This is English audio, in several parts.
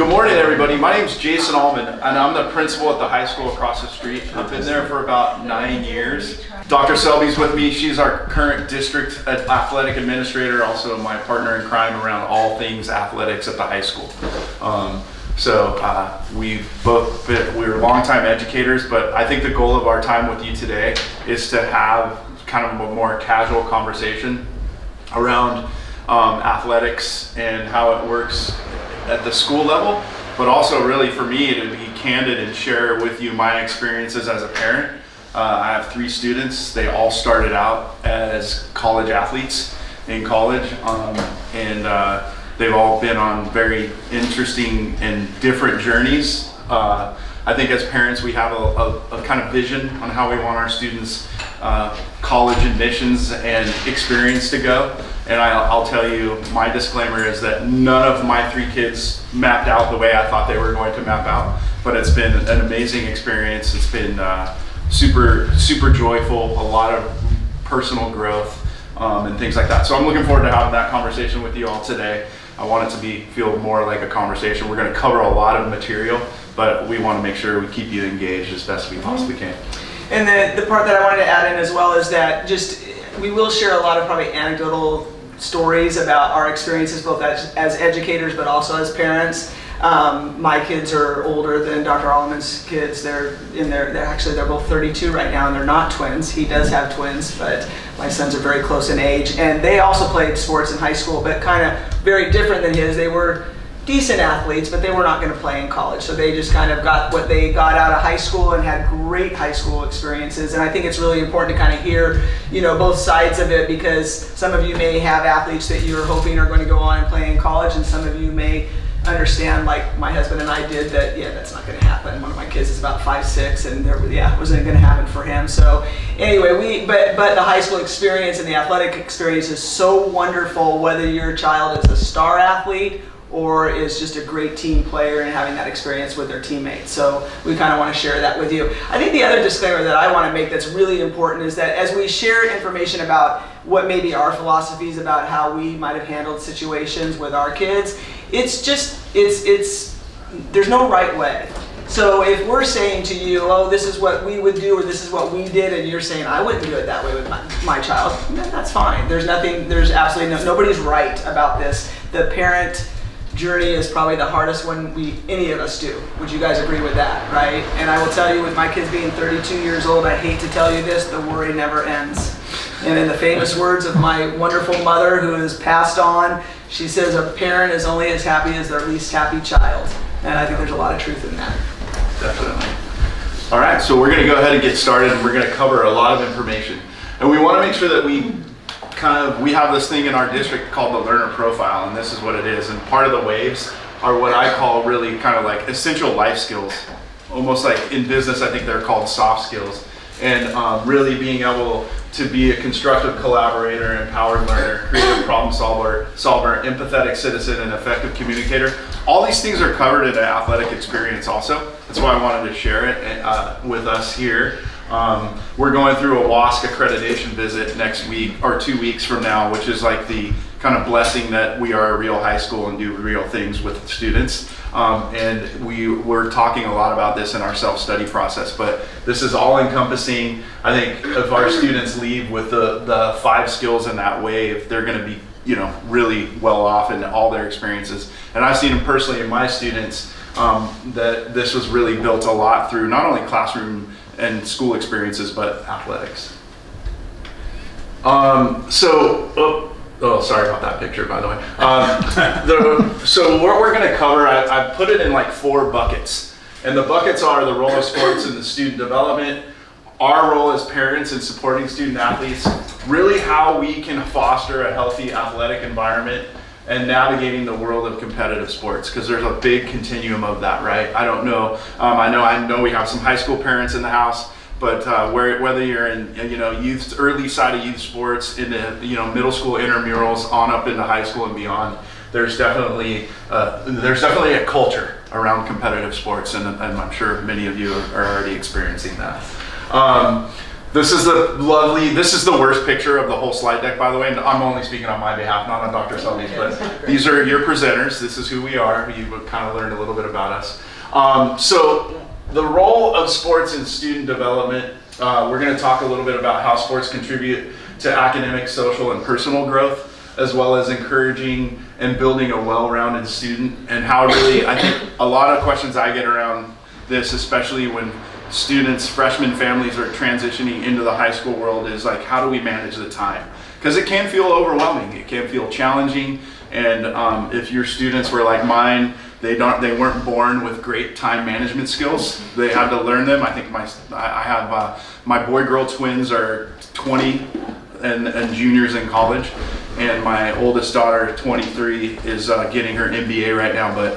Good morning, everybody. My name is Jason Allman, and I'm the principal at the high school across the street. I've been there for about 9 years. Dr. Selby's with me. She's our current district athletic administrator, also my partner in crime around all things athletics at the high school. We're longtime educators, but I think the goal of our time with you today is to have kind of a more casual conversation around athletics and how it works at the school level, but also really for me to be candid and share with you my experiences as a parent. I have 3 students. They all started out as college athletes in college, and they've all been on very interesting and different journeys. I think as parents we have a kind of vision on how we want our students' college admissions and experience to go. And I'll tell you, my disclaimer is that none of my 3 kids mapped out the way I thought they were going to map out, but it's been an amazing experience. It's been super joyful, a lot of personal growth and things like that. So I'm looking forward to having that conversation with you all today. I want it to feel more like a conversation. We're going to cover a lot of material, but we want to make sure we keep you engaged as best we possibly can. And the part that I wanted to add in as well is that we will share a lot of probably anecdotal stories about our experiences both as educators but also as parents. My kids are older than Dr. Allman's kids. They're both 32 right now, and they're not twins. He does have twins, but my sons are very close in age, and they also played sports in high school, but kind of very different than his. They were decent athletes, but they were not going to play in college. So they just kind of got what they got out of high school and had great high school experiences. And I think it's really important to kind of hear, both sides of it, because some of you may have athletes that you're hoping are going to go on and play in college, and some of you may understand, like my husband and I did, that that's not going to happen. One of my kids is about 5'6", and it wasn't going to happen for him. So anyway, but the high school experience and the athletic experience is so wonderful, whether your child is a star athlete or is just a great team player and having that experience with their teammates. So we kind of want to share that with you. I think the other disclaimer that I want to make that's really important is that as we share information about what maybe our philosophies about how we might have handled situations with our kids, there's no right way. So if we're saying to you, oh, this is what we would do, or this is what we did, and you're saying, I wouldn't do it that way with my child, that's fine. There's absolutely nobody's right about this. The parent journey is probably the hardest one any of us do. Would you guys agree with that, right? And I will tell you, with my kids being 32 years old, I hate to tell you this, the worry never ends. And in the famous words of my wonderful mother, who has passed on, she says a parent is only as happy as their least happy child. And I think there's a lot of truth in that. Definitely. All right, so we're going to go ahead and get started, and we're going to cover a lot of information. And we want to make sure that we have this thing in our district called the learner profile, and this is what it is. And part of the waves are what I call really kind of like essential life skills. Almost like in business, I think they're called soft skills. And really being able to be a constructive collaborator, empowered learner, creative problem solver, empathetic citizen, and effective communicator. All these things are covered in an athletic experience also. That's why I wanted to share it with us here. We're going through a WASC accreditation visit next week, or 2 weeks from now, which is like the kind of blessing that we are a real high school and do real things with students. And we're talking a lot about this in our self-study process, but this is all encompassing. I think if our students leave with the 5 skills in that wave, they're going to be, really well off in all their experiences. And I've seen them personally in my students, that this was really built a lot through not only classroom and school experiences, but athletics. Sorry about that picture, by the way. So what we're going to cover, I put it in like 4 buckets. And the buckets are the role of sports in the student development, our role as parents in supporting student athletes, really how we can foster a healthy athletic environment, and navigating the world of competitive sports, because there's a big continuum of that, right? I don't know. I know we have some high school parents in the house, but whether you're in youth, early side of youth sports, in the middle school intramurals, on up into high school and beyond, there's definitely a culture around competitive sports, and I'm sure many of you are already experiencing that. This is the worst picture of the whole slide deck, by the way, and I'm only speaking on my behalf, not on Dr. Selby's, but these are your presenters. This is who we are. You kind of learned a little bit about us. So the role of sports in student development, we're going to talk a little bit about how sports contribute to academic, social, and personal growth, as well as encouraging and building a well-rounded student, and how really, I think a lot of questions I get around this, especially when students, freshmen families are transitioning into the high school world, is like, how do we manage the time? Because it can feel overwhelming, it can feel challenging, and if your students were like mine, they weren't born with great time management skills. They had to learn them. I think I have my boy-girl twins are 20 and juniors in college, and my oldest daughter, 23, is getting her MBA right now, but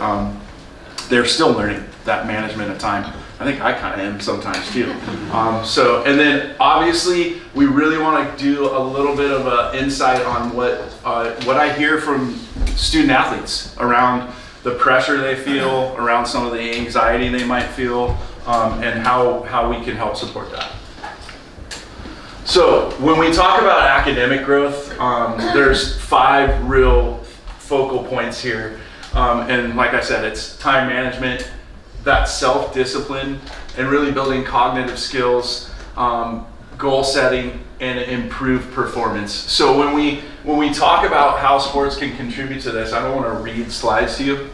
they're still learning that management of time. I think I kind of am sometimes too. And then obviously we really want to do a little bit of an insight on what I hear from student athletes around the pressure they feel, around some of the anxiety they might feel, and how we can help support that. So when we talk about academic growth, there's 5 real focal points here. And like I said, it's time management, that self-discipline, and really building cognitive skills, goal setting, and improved performance. So when we talk about how sports can contribute to this, I don't want to read slides to you,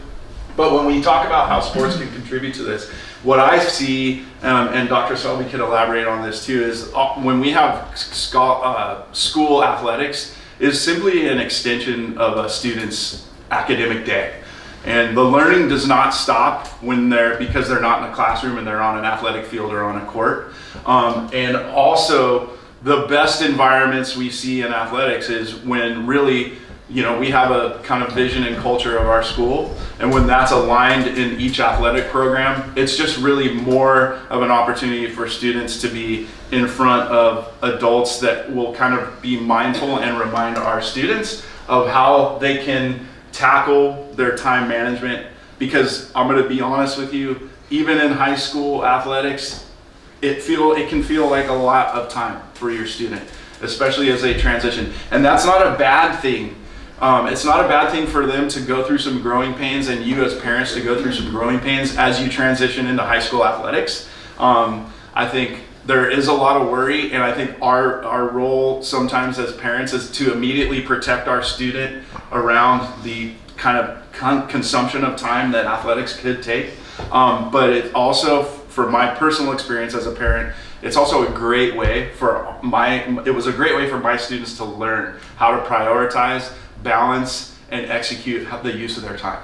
but when we talk about how sports can contribute to this, what I see, and Dr. Selby can elaborate on this too, is when we have school athletics, is simply an extension of a student's academic day. And the learning does not stop because they're not in a classroom and they're on an athletic field or on a court. And also, the best environments we see in athletics is when really, we have a kind of vision and culture of our school, and when that's aligned in each athletic program, it's just really more of an opportunity for students to be in front of adults that will kind of be mindful and remind our students of how they can tackle their time management. Because I'm going to be honest with you, even in high school athletics, it can feel like a lot of time for your student, especially as they transition. And that's not a bad thing. It's not a bad thing for them to go through some growing pains, and you as parents to go through some growing pains as you transition into high school athletics. I think there is a lot of worry, and I think our role sometimes as parents is to immediately protect our student around the kind of consumption of time that athletics could take. But it also, from my personal experience as a parent, it's also a great way it was a great way for my students to learn how to prioritize, balance, and execute the use of their time.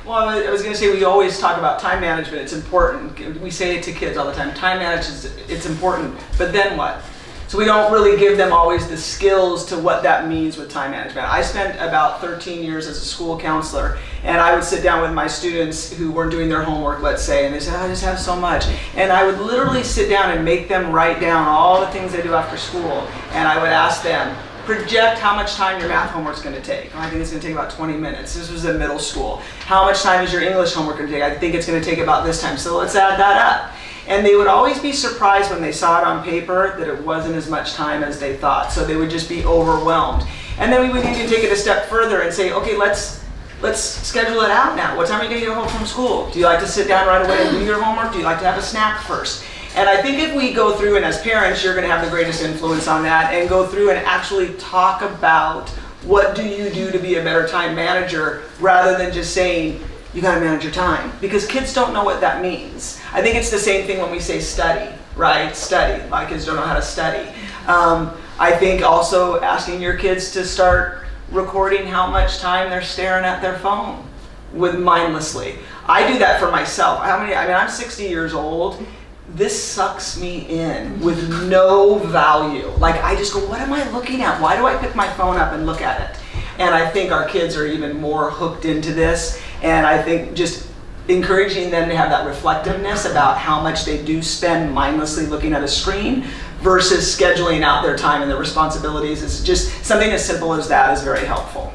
Well, I was going to say, we always talk about time management. It's important. We say it to kids all the time. Time management, it's important. But then what? So we don't really give them always the skills to what that means with time management. I spent about 13 years as a school counselor, and I would sit down with my students who weren't doing their homework, let's say, and they said, I just have so much. And I would literally sit down and make them write down all the things they do after school. And I would ask them, project how much time your math homework is going to take. I think it's going to take about 20 minutes. This was in middle school. How much time is your English homework going to take? I think it's going to take about this time. So let's add that up. And they would always be surprised when they saw it on paper that it wasn't as much time as they thought. So they would just be overwhelmed. And then we would even take it a step further and say, okay, let's schedule it out now. What time are you going to get home from school? Do you like to sit down right away and do your homework? Do you like to have a snack first? And I think if we go through, and as parents, you're going to have the greatest influence on that, and go through and actually talk about what do you do to be a better time manager, rather than just saying, you got to manage your time. Because kids don't know what that means. I think it's the same thing when we say study, right? Study. My kids don't know how to study. I think also asking your kids to start recording how much time they're staring at their phone mindlessly. I do that for myself. I'm 60 years old. This sucks me in with no value. Like, I just go, what am I looking at? Why do I pick my phone up and look at it? And I think our kids are even more hooked into this. And I think just encouraging them to have that reflectiveness about how much they do spend mindlessly looking at a screen versus scheduling out their time and their responsibilities is just something as simple as that is very helpful.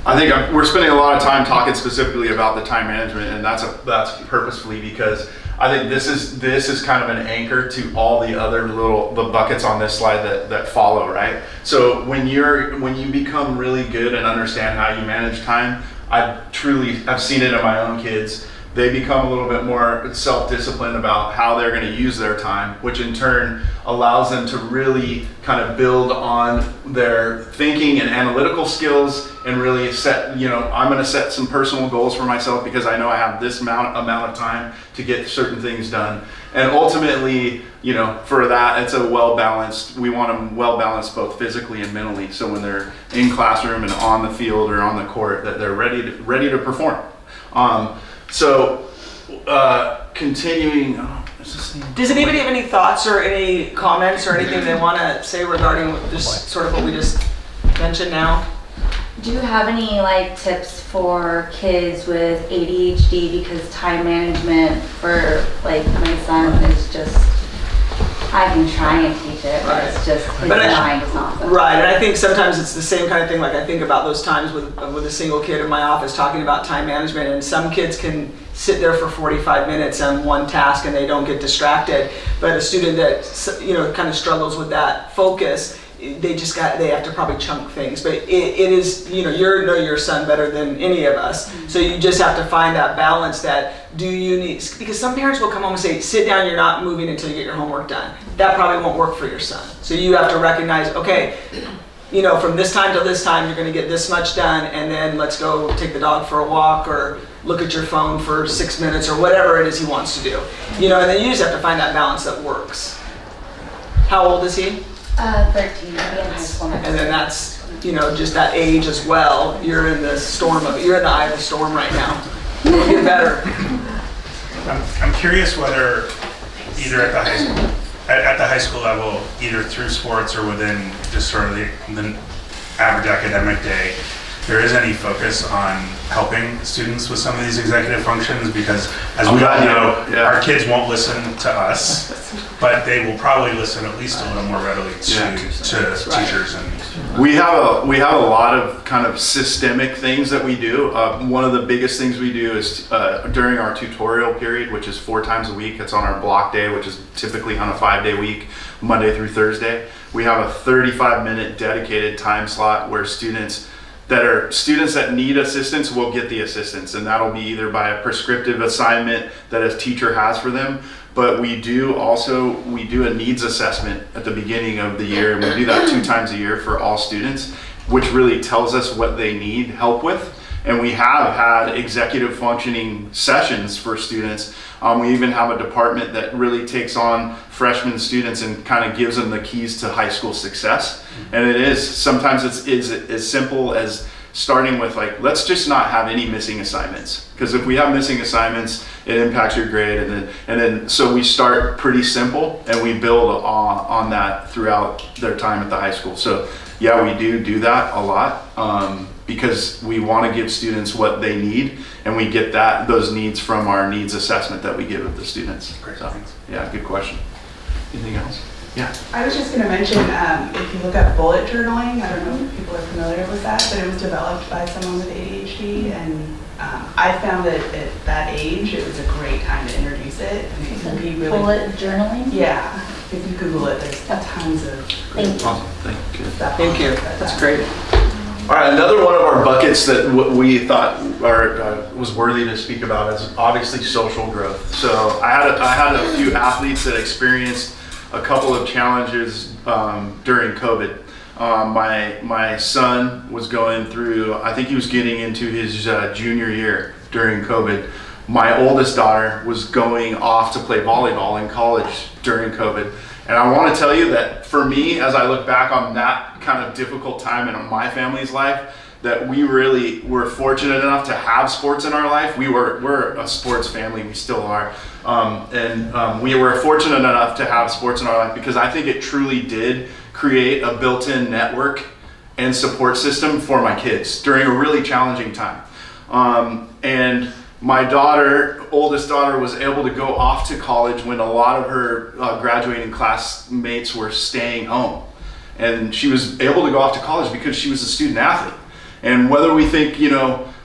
I think we're spending a lot of time talking specifically about the time management, and that's purposefully because I think this is kind of an anchor to all the other the buckets on this slide that follow, right? So when you become really good and understand how you manage time, I've seen it in my own kids. They become a little bit more self-disciplined about how they're going to use their time, which in turn allows them to really kind of build on their thinking and analytical skills and really set, I'm going to set some personal goals for myself because I know I have this amount of time to get certain things done. And ultimately, for that, it's a well-balanced, we want them well-balanced both physically and mentally. So when they're in classroom and on the field or on the court, that they're ready to perform. So continuing, does anybody have any thoughts or any comments or anything they want to say regarding just sort of what we just mentioned now? Do you have any tips for kids with ADHD, because time management for my son is just, I can try and teach it, but it's just his mind is not. Right, and I think sometimes it's the same kind of thing. I think about those times with a single kid in my office talking about time management, and some kids can sit there for 45 minutes on one task and they don't get distracted. But a student that kind of struggles with that focus, they have to probably chunk things. But it is, you know your son better than any of us. So you just have to find that balance. That do you need, because some parents will come home and say, sit down, you're not moving until you get your homework done. That probably won't work for your son. So you have to recognize, okay, from this time to this time, you're going to get this much done, and then let's go take the dog for a walk or look at your phone for 6 minutes or whatever it is he wants to do. And then you just have to find that balance that works. How old is he? 13, in high school next And then that's, just that age as well. You're in the eye of the storm right now. It'll get better. I'm curious whether either at the high school level, either through sports or within just sort of the average academic day, there is any focus on helping students with some of these executive functions, because as we all know, our kids won't listen to us, but they will probably listen at least a little more readily to teachers. And we have a lot of kind of systemic things that we do. One of the biggest things we do is during our tutorial period, which is 4 times a week. It's on our block day, which is typically on a 5-day week, Monday through Thursday. We have a 35-minute dedicated time slot where students that need assistance will get the assistance, and that'll be either by a prescriptive assignment that a teacher has for them, but we do a needs assessment at the beginning of the year, and we do that 2 times a year for all students, which really tells us what they need help with. And we have had executive functioning sessions for students. We even have a department that really takes on freshman students and kind of gives them the keys to high school success. And sometimes it's as simple as starting with let's just not have any missing assignments. Because if we have missing assignments, it impacts your grade. And then so we start pretty simple and we build on that throughout their time at the high school. So yeah, we do that a lot. Because we want to give students what they need, and we get those needs from our needs assessment that we give of the students. Great, so, thanks. Yeah, good question. Anything else? Yeah. I was just going to mention, if you look at bullet journaling, I don't know if people are familiar with that, but it was developed by someone with ADHD, and I found that at that age, it was a great time to introduce it. And it can be really bullet journaling? Yeah. If you Google it, there's tons of. Thank you. Awesome. Thank you. That's great. All right, another one of our buckets that we thought was worthy to speak about is obviously social growth. So I had a few athletes that experienced a couple of challenges during COVID. My son was going through, I think he was getting into his junior year during COVID. My oldest daughter was going off to play volleyball in college during COVID. And I want to tell you that for me, as I look back on that kind of difficult time in my family's life, that we really were fortunate enough to have sports in our life. We're a sports family, we still are. We were fortunate enough to have sports in our life because I think it truly did create a built-in network and support system for my kids during a really challenging time. And my oldest daughter, was able to go off to college when a lot of her graduating classmates were staying home. And she was able to go off to college because she was a student athlete. And whether we think,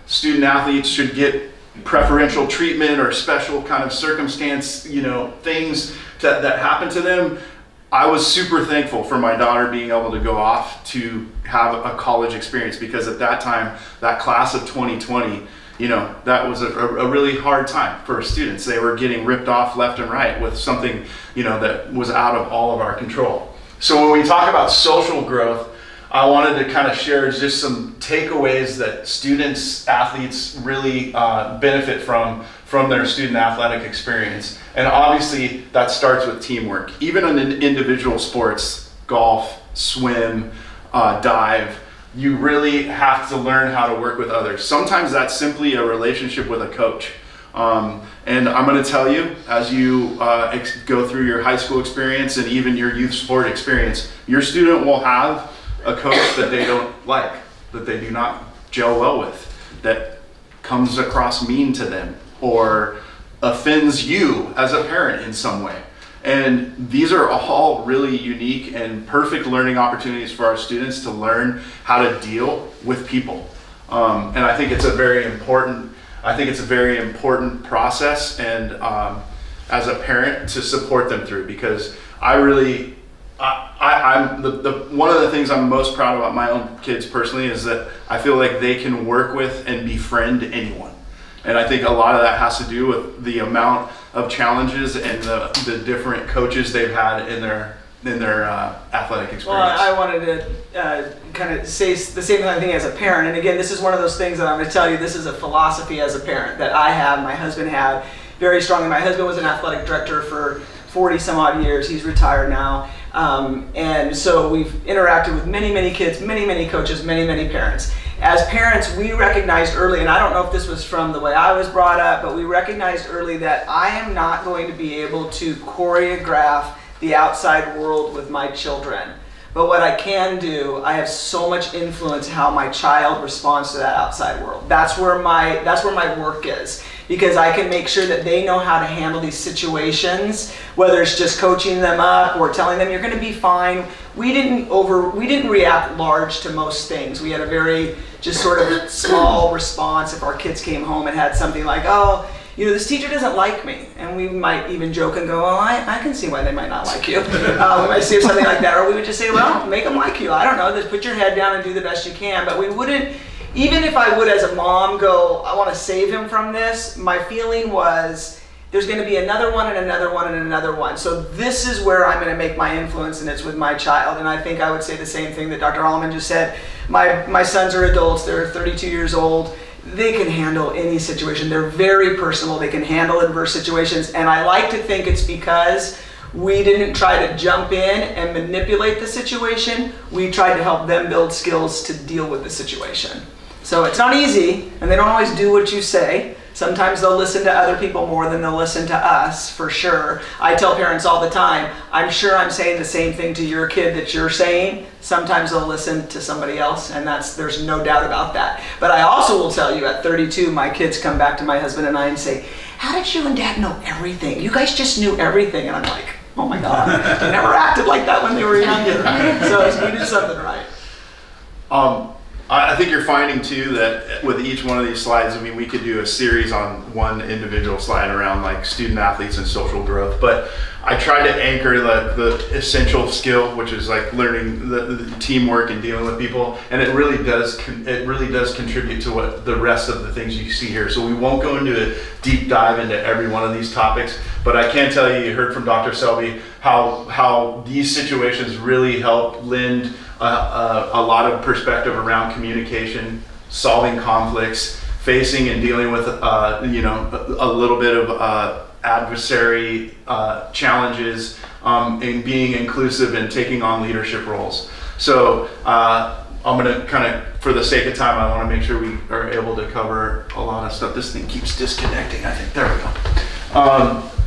student athletes should get preferential treatment or special kind of circumstance, things that happen to them. I was super thankful for my daughter being able to go off to have a college experience, because at that time, that class of 2020, that was a really hard time for students. They were getting ripped off left and right with something, that was out of all of our control. So when we talk about social growth, I wanted to kind of share just some takeaways that students, athletes really benefit from their student athletic experience. And obviously that starts with teamwork. Even in individual sports, golf, swim, dive, you really have to learn how to work with others. Sometimes that's simply a relationship with a coach. And I'm going to tell you, as you go through your high school experience and even your youth sport experience, your student will have a coach that they don't like, that they do not gel well with, that comes across mean to them or offends you as a parent in some way. And these are all really unique and perfect learning opportunities for our students to learn how to deal with people. And I think it's a very important process, and as a parent, to support them through, because I'm one of the things I'm most proud about my own kids personally is that I feel like they can work with and befriend anyone. And I think a lot of that has to do with the amount of challenges and the different coaches they've had in their athletic experience. Well, I wanted to kind of say the same thing as a parent. And again, this is one of those things that I'm going to tell you, this is a philosophy as a parent that I have, my husband had very strongly. My husband was an athletic director for 40 some odd years. He's retired now. And so we've interacted with many, many kids, many, many coaches, many, many parents. As parents, we recognized early, and I don't know if this was from the way I was brought up, but we recognized early that I am not going to be able to choreograph the outside world with my children. But what I can do, I have so much influence how my child responds to that outside world. That's where my work is, because I can make sure that they know how to handle these situations, whether it's just coaching them up or telling them you're going to be fine. We didn't react large to most things. We had a very just sort of small response if our kids came home and had something like, oh, this teacher doesn't like me. And we might even joke and go, well, I can see why they might not like you. We might say something like that. Or we would just say, well, make them like you. I don't know, just put your head down and do the best you can. But we wouldn't, even if I would as a mom go, I want to save him from this, my feeling was there's going to be another one and another one and another one. So this is where I'm going to make my influence, and it's with my child. And I think I would say the same thing that Dr. Allman just said. My sons are adults. They're 32 years old. They can handle any situation. They're very personable. They can handle adverse situations. And I like to think it's because we didn't try to jump in and manipulate the situation. We tried to help them build skills to deal with the situation. So it's not easy, and they don't always do what you say. Sometimes they'll listen to other people more than they'll listen to us, for sure. I tell parents all the time, I'm sure I'm saying the same thing to your kid that you're saying. Sometimes they'll listen to somebody else, and there's no doubt about that. But I also will tell you, at 32, my kids come back to my husband and I and say, how did you and Dad know everything? You guys just knew everything. And I'm like, oh my God, they never acted like that when they were younger. So we did something right. I think you're finding too that with each one of these slides, we could do a series on one individual slide around like student athletes and social growth, but I tried to anchor the essential skill, which is like learning the teamwork and dealing with people, and it really does contribute to what the rest of the things you see here. So we won't go into a deep dive into every one of these topics, but I can tell you heard from Dr. Selby how these situations really help lend a lot of perspective around communication, solving conflicts, facing and dealing with a little bit of adversary challenges, and being inclusive and taking on leadership roles. So I'm going to kind of, for the sake of time, I want to make sure we are able to cover a lot of stuff. This thing keeps disconnecting, I think. There we go.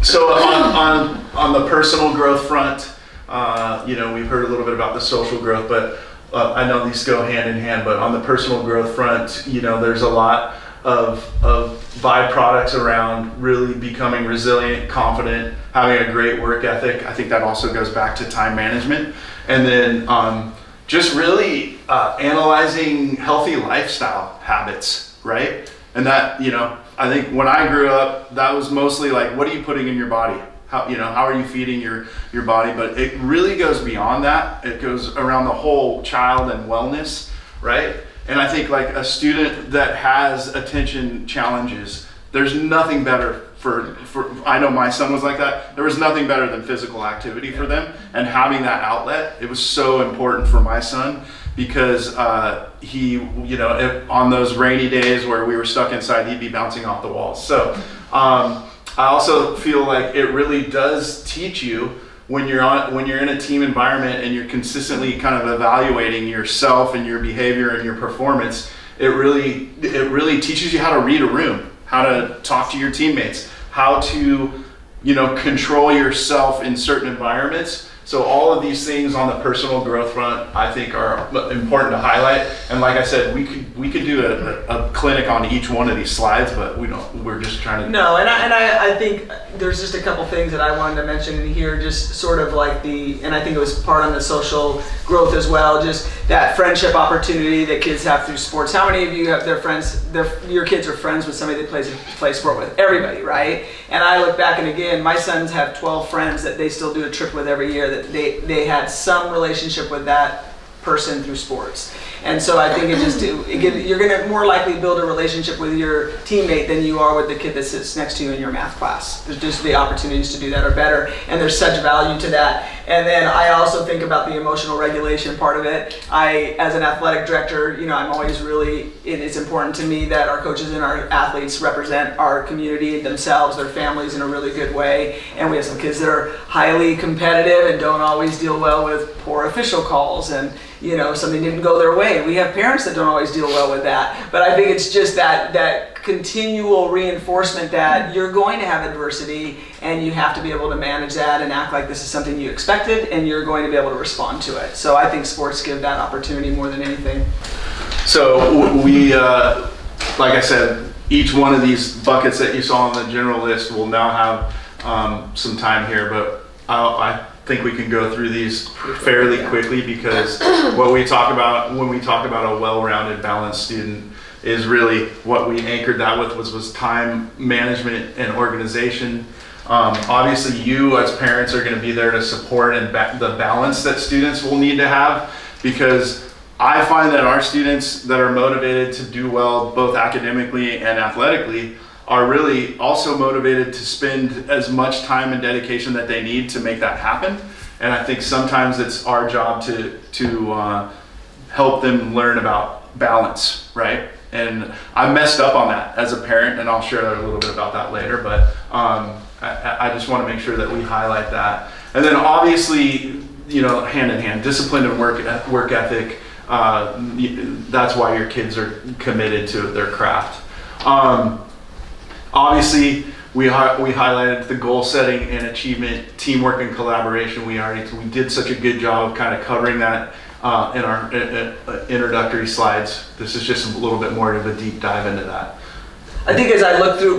So on the personal growth front, we've heard a little bit about the social growth, but I know these go hand in hand. But on the personal growth front, there's a lot of byproducts around really becoming resilient, confident, having a great work ethic. I think that also goes back to time management. And then just really analyzing healthy lifestyle habits, right? And that, you know, I think when I grew up, that was mostly like, what are you putting in your body? How, you know, how are you feeding your body? But it really goes beyond that. It goes around the whole child and wellness, right? And I think like a student that has attention challenges, there's nothing better for I know my son was like that. There was nothing better than physical activity for them, and having that outlet, it was so important for my son, because he, you know, on those rainy days where we were stuck inside, he'd be bouncing off the walls. So I also feel like it really does teach you when you're in a team environment and you're consistently kind of evaluating yourself and your behavior and your performance. It really teaches you how to read a room, how to talk to your teammates, how to, you know, control yourself in certain environments. So all of these things on the personal growth front, I think, are important to highlight. And like I said, we could do a clinic on each one of these slides, but we don't. We're just trying to. No, and I think there's just a couple things that I wanted to mention in here, just sort of like and I think it was part on the social growth as well, just that friendship opportunity that kids have through sports. How many of you have your kids are friends with somebody that play sport with? Everybody, right? And I look back, and again, my sons have 12 friends that they still do a trip with every year, that they had some relationship with that person through sports. And so I think you're going to more likely build a relationship with your teammate than you are with the kid that sits next to you in your math class. There's just the opportunities to do that are better, and there's such value to that. And then I also think about the emotional regulation part of it. As an athletic director, you know, I'm always it's important to me that our coaches and our athletes represent our community, themselves, their families in a really good way. And we have some kids that are highly competitive and don't always deal well with poor official calls, and, you know, something didn't go their way. We have parents that don't always deal well with that. But I think it's just that continual reinforcement that you're going to have adversity, and you have to be able to manage that and act like this is something you expected, and you're going to be able to respond to it. So I think sports give that opportunity more than anything. So we, like I said, each one of these buckets that you saw on the general list will now have some time here, but I think we can go through these fairly quickly, because what we talk about when we talk about a well-rounded, balanced student is really what we anchored that with was time management and organization. Obviously, you as parents are going to be there to support and the balance that students will need to have, because I find that our students that are motivated to do well both academically and athletically are really also motivated to spend as much time and dedication that they need to make that happen. And I think sometimes it's our job to help them learn about balance, right? And I messed up on that as a parent, and I'll share a little bit about that later, but I just want to make sure that we highlight that. And then obviously, you know, hand in hand, discipline and work ethic, that's why your kids are committed to their craft. Obviously, we highlighted the goal setting and achievement, teamwork and collaboration. We did such a good job of kind of covering that in our introductory slides. This is just a little bit more of a deep dive into that. I think as I look through,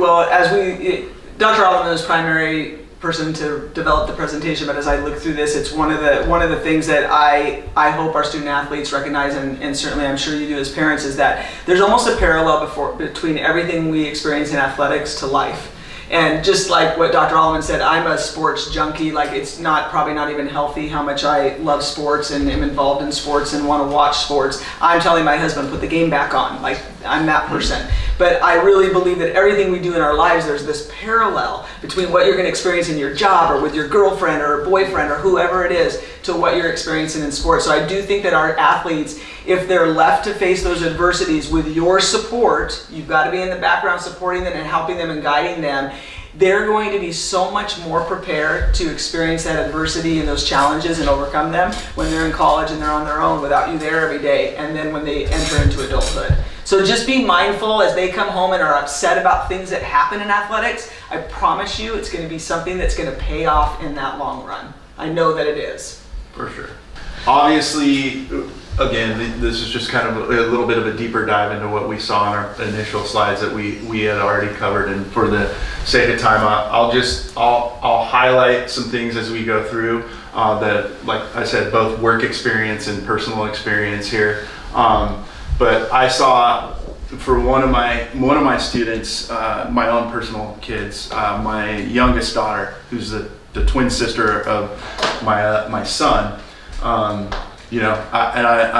Dr. Alderman is primary person to develop the presentation, but as I look through this, it's one of the things that I hope our student athletes recognize, and certainly I'm sure you do as parents, is that there's almost a parallel between everything we experience in athletics to life. And just like what Dr. Allman said, I'm a sports junkie. Like, it's probably not even healthy how much I love sports and am involved in sports and want to watch sports. I'm telling my husband, put the game back on. Like, I'm that person. But I really believe that everything we do in our lives, there's this parallel between what you're going to experience in your job or with your girlfriend or boyfriend or whoever it is to what you're experiencing in sports. So I do think that our athletes, if they're left to face those adversities with your support, you've got to be in the background supporting them and helping them and guiding them. They're going to be so much more prepared to experience that adversity and those challenges and overcome them when they're in college and they're on their own without you there every day, and then when they enter into adulthood. So just be mindful as they come home and are upset about things that happen in athletics. I promise you it's going to be something that's going to pay off in that long run. I know that it is. For sure. Obviously, again, this is just kind of a little bit of a deeper dive into what we saw in our initial slides that we had already covered, and for the sake of time, I'll highlight some things as we go through that, like I said, both work experience and personal experience here. But I saw for one of my students, my own personal kids, my youngest daughter, who's the twin sister of my son. I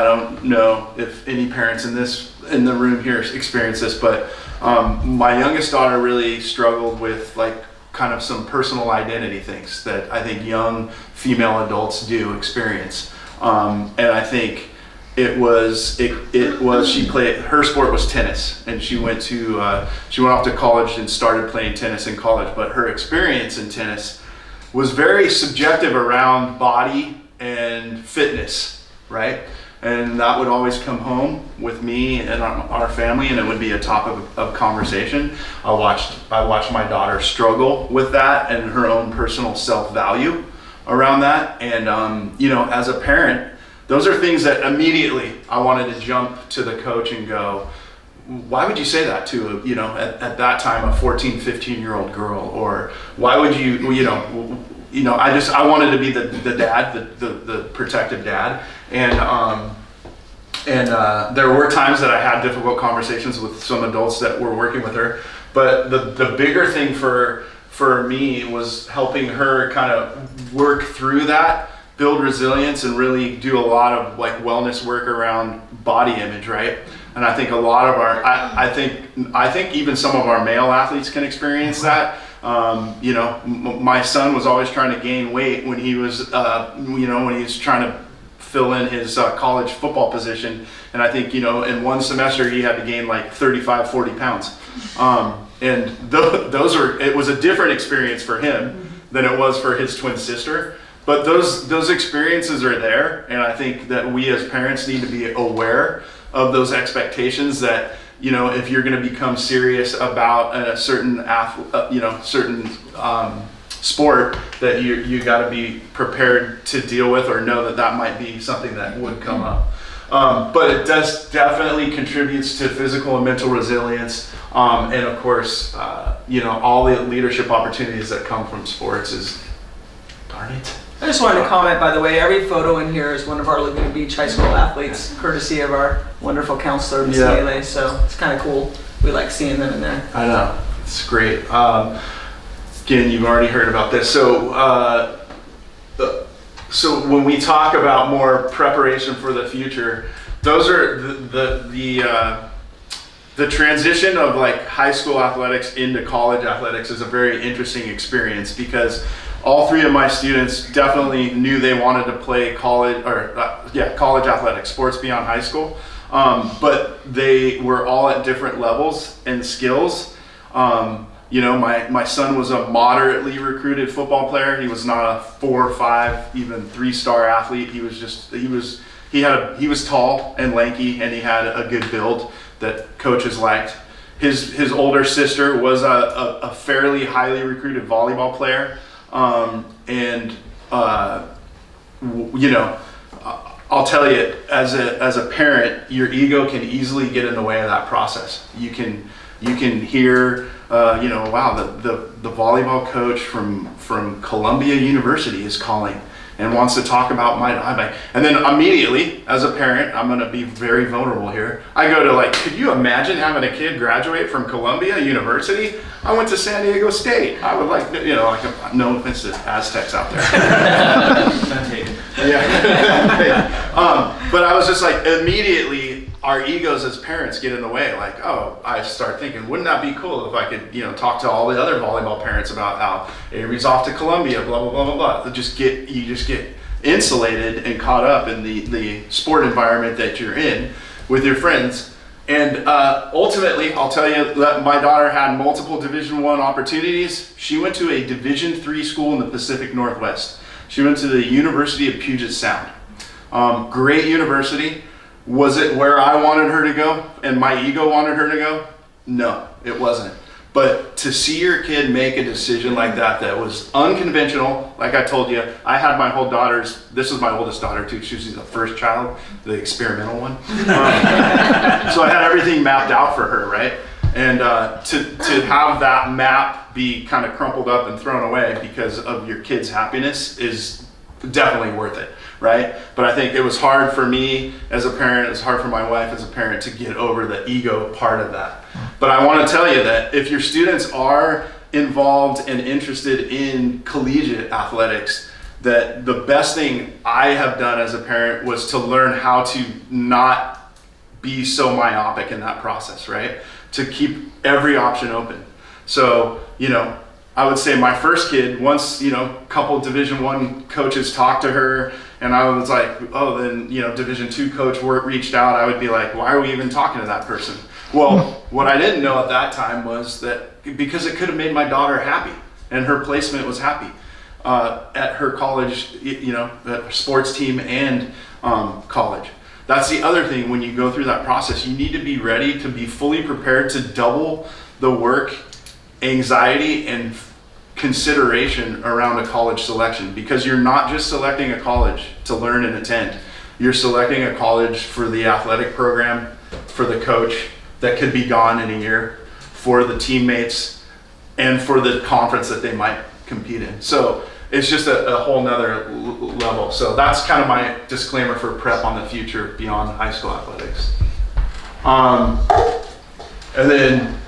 don't know if any parents in the room here experience this, but my youngest daughter really struggled with like kind of some personal identity things that I think young female adults do experience. And I think her sport was tennis, and she went off to college and started playing tennis in college, but her experience in tennis was very subjective around body and fitness, right? And that would always come home with me and our family, and it would be a topic of conversation. I watched my daughter struggle with that and her own personal self-value around that. And as a parent, those are things that immediately I wanted to jump to the coach and go, why would you say that to at that time a 14, 15-year-old girl? Or why would I wanted to be the dad, the protective dad. And there were times that I had difficult conversations with some adults that were working with her. But the bigger thing for me was helping her kind of work through that, build resilience, and really do a lot of like wellness work around body image, right? And I think a lot of I think even some of our male athletes can experience that. My son was always trying to gain weight when he was trying to fill in his college football position. And I think, in one semester he had to gain like 35, 40 pounds. And it was a different experience for him than it was for his twin sister. But those experiences are there. And I think that we as parents need to be aware of those expectations that, if you're going to become serious about a certain sport, that you got to be prepared to deal with or know that might be something that would come up. But it does definitely contributes to physical and mental resilience. And of course, all the leadership opportunities that come from sports is, darn it. I just wanted to comment, by the way, every photo in here is one of our Laguna Beach High School athletes, courtesy of our wonderful counselor, Ms. Neely. So it's kind of cool. We like seeing them in there. I know. It's great. Again, you've already heard about this. So when we talk about more preparation for the future, those are the transition of like high school athletics into college athletics is a very interesting experience, because all three of my students definitely knew they wanted to play college athletics, sports beyond high school. But they were all at different levels and skills. My son was a moderately recruited football player. He was not a 4 or 5, even 3-star athlete. He was tall and lanky, and he had a good build that coaches liked. His older sister was a fairly highly recruited volleyball player. I'll tell you, as a parent, your ego can easily get in the way of that process. You can hear, wow, the volleyball coach from Columbia University is calling and wants to talk about my, and then immediately, as a parent, I'm going to be very vulnerable here. I go to like, could you imagine having a kid graduate from Columbia University? I went to San Diego State. I would like, no offense to Aztecs out there. But I was just like, immediately, our egos as parents get in the way. Like, I start thinking, wouldn't that be cool if I could, talk to all the other volleyball parents about how Avery's off to Columbia, blah, blah, blah, blah, blah. You just get insulated and caught up in the sport environment that you're in with your friends. And ultimately, I'll tell you that my daughter had multiple Division I opportunities. She went to a Division III school in the Pacific Northwest. She went to the University of Puget Sound. Great university. Was it where I wanted her to go and my ego wanted her to go? No, it wasn't. But to see your kid make a decision like that was unconventional, like I told you, I had my whole this is my oldest daughter too, she was the first child, the experimental one. So I had everything mapped out for her, right? And to have that map be kind of crumpled up and thrown away because of your kid's happiness is definitely worth it. right? But I think it was hard for me as a parent, it was hard for my wife as a parent to get over the ego part of that. But I want to tell you that if your students are involved and interested in collegiate athletics, that the best thing I have done as a parent was to learn how to not be so myopic in that process, right? To keep every option open. So, I would say my first kid, once, a couple Division I coaches talked to her, and I was like, oh, then, Division II coach reached out, I would be like, why are we even talking to that person? Well, what I didn't know at that time was that because it could have made my daughter happy, and her placement was happy at her college, at sports team and college. That's the other thing when you go through that process. You need to be ready to be fully prepared to double the work, anxiety, and consideration around a college selection, because you're not just selecting a college to learn and attend. You're selecting a college for the athletic program, for the coach that could be gone in a year, for the teammates, and for the conference that they might compete in. So it's just a whole nother level. So that's kind of my disclaimer for prep on the future beyond high school athletics. And then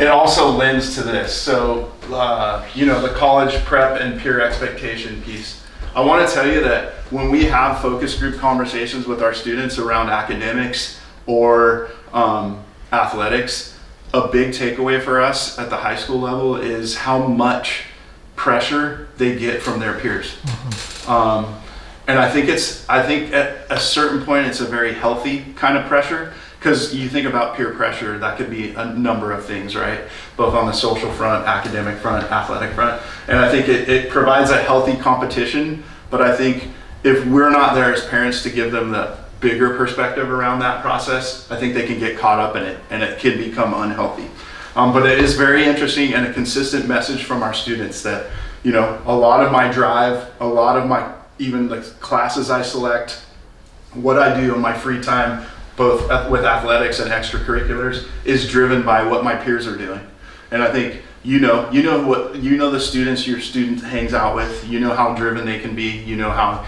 it also lends to this. So, the college prep and peer expectation piece. I want to tell you that when we have focus group conversations with our students around academics or athletics, a big takeaway for us at the high school level is how much pressure they get from their peers. And I think at a certain point, it's a very healthy kind of pressure. Because you think about peer pressure, that could be a number of things, right? Both on the social front, academic front, athletic front. And I think it provides a healthy competition. But I think if we're not there as parents to give them the bigger perspective around that process, I think they can get caught up in it and it can become unhealthy. But it is very interesting and a consistent message from our students that, a lot of my drive, a lot of my, even the classes I select, what I do in my free time, both with athletics and extracurriculars, is driven by what my peers are doing. And I think the students your student hangs out with, how driven they can be, how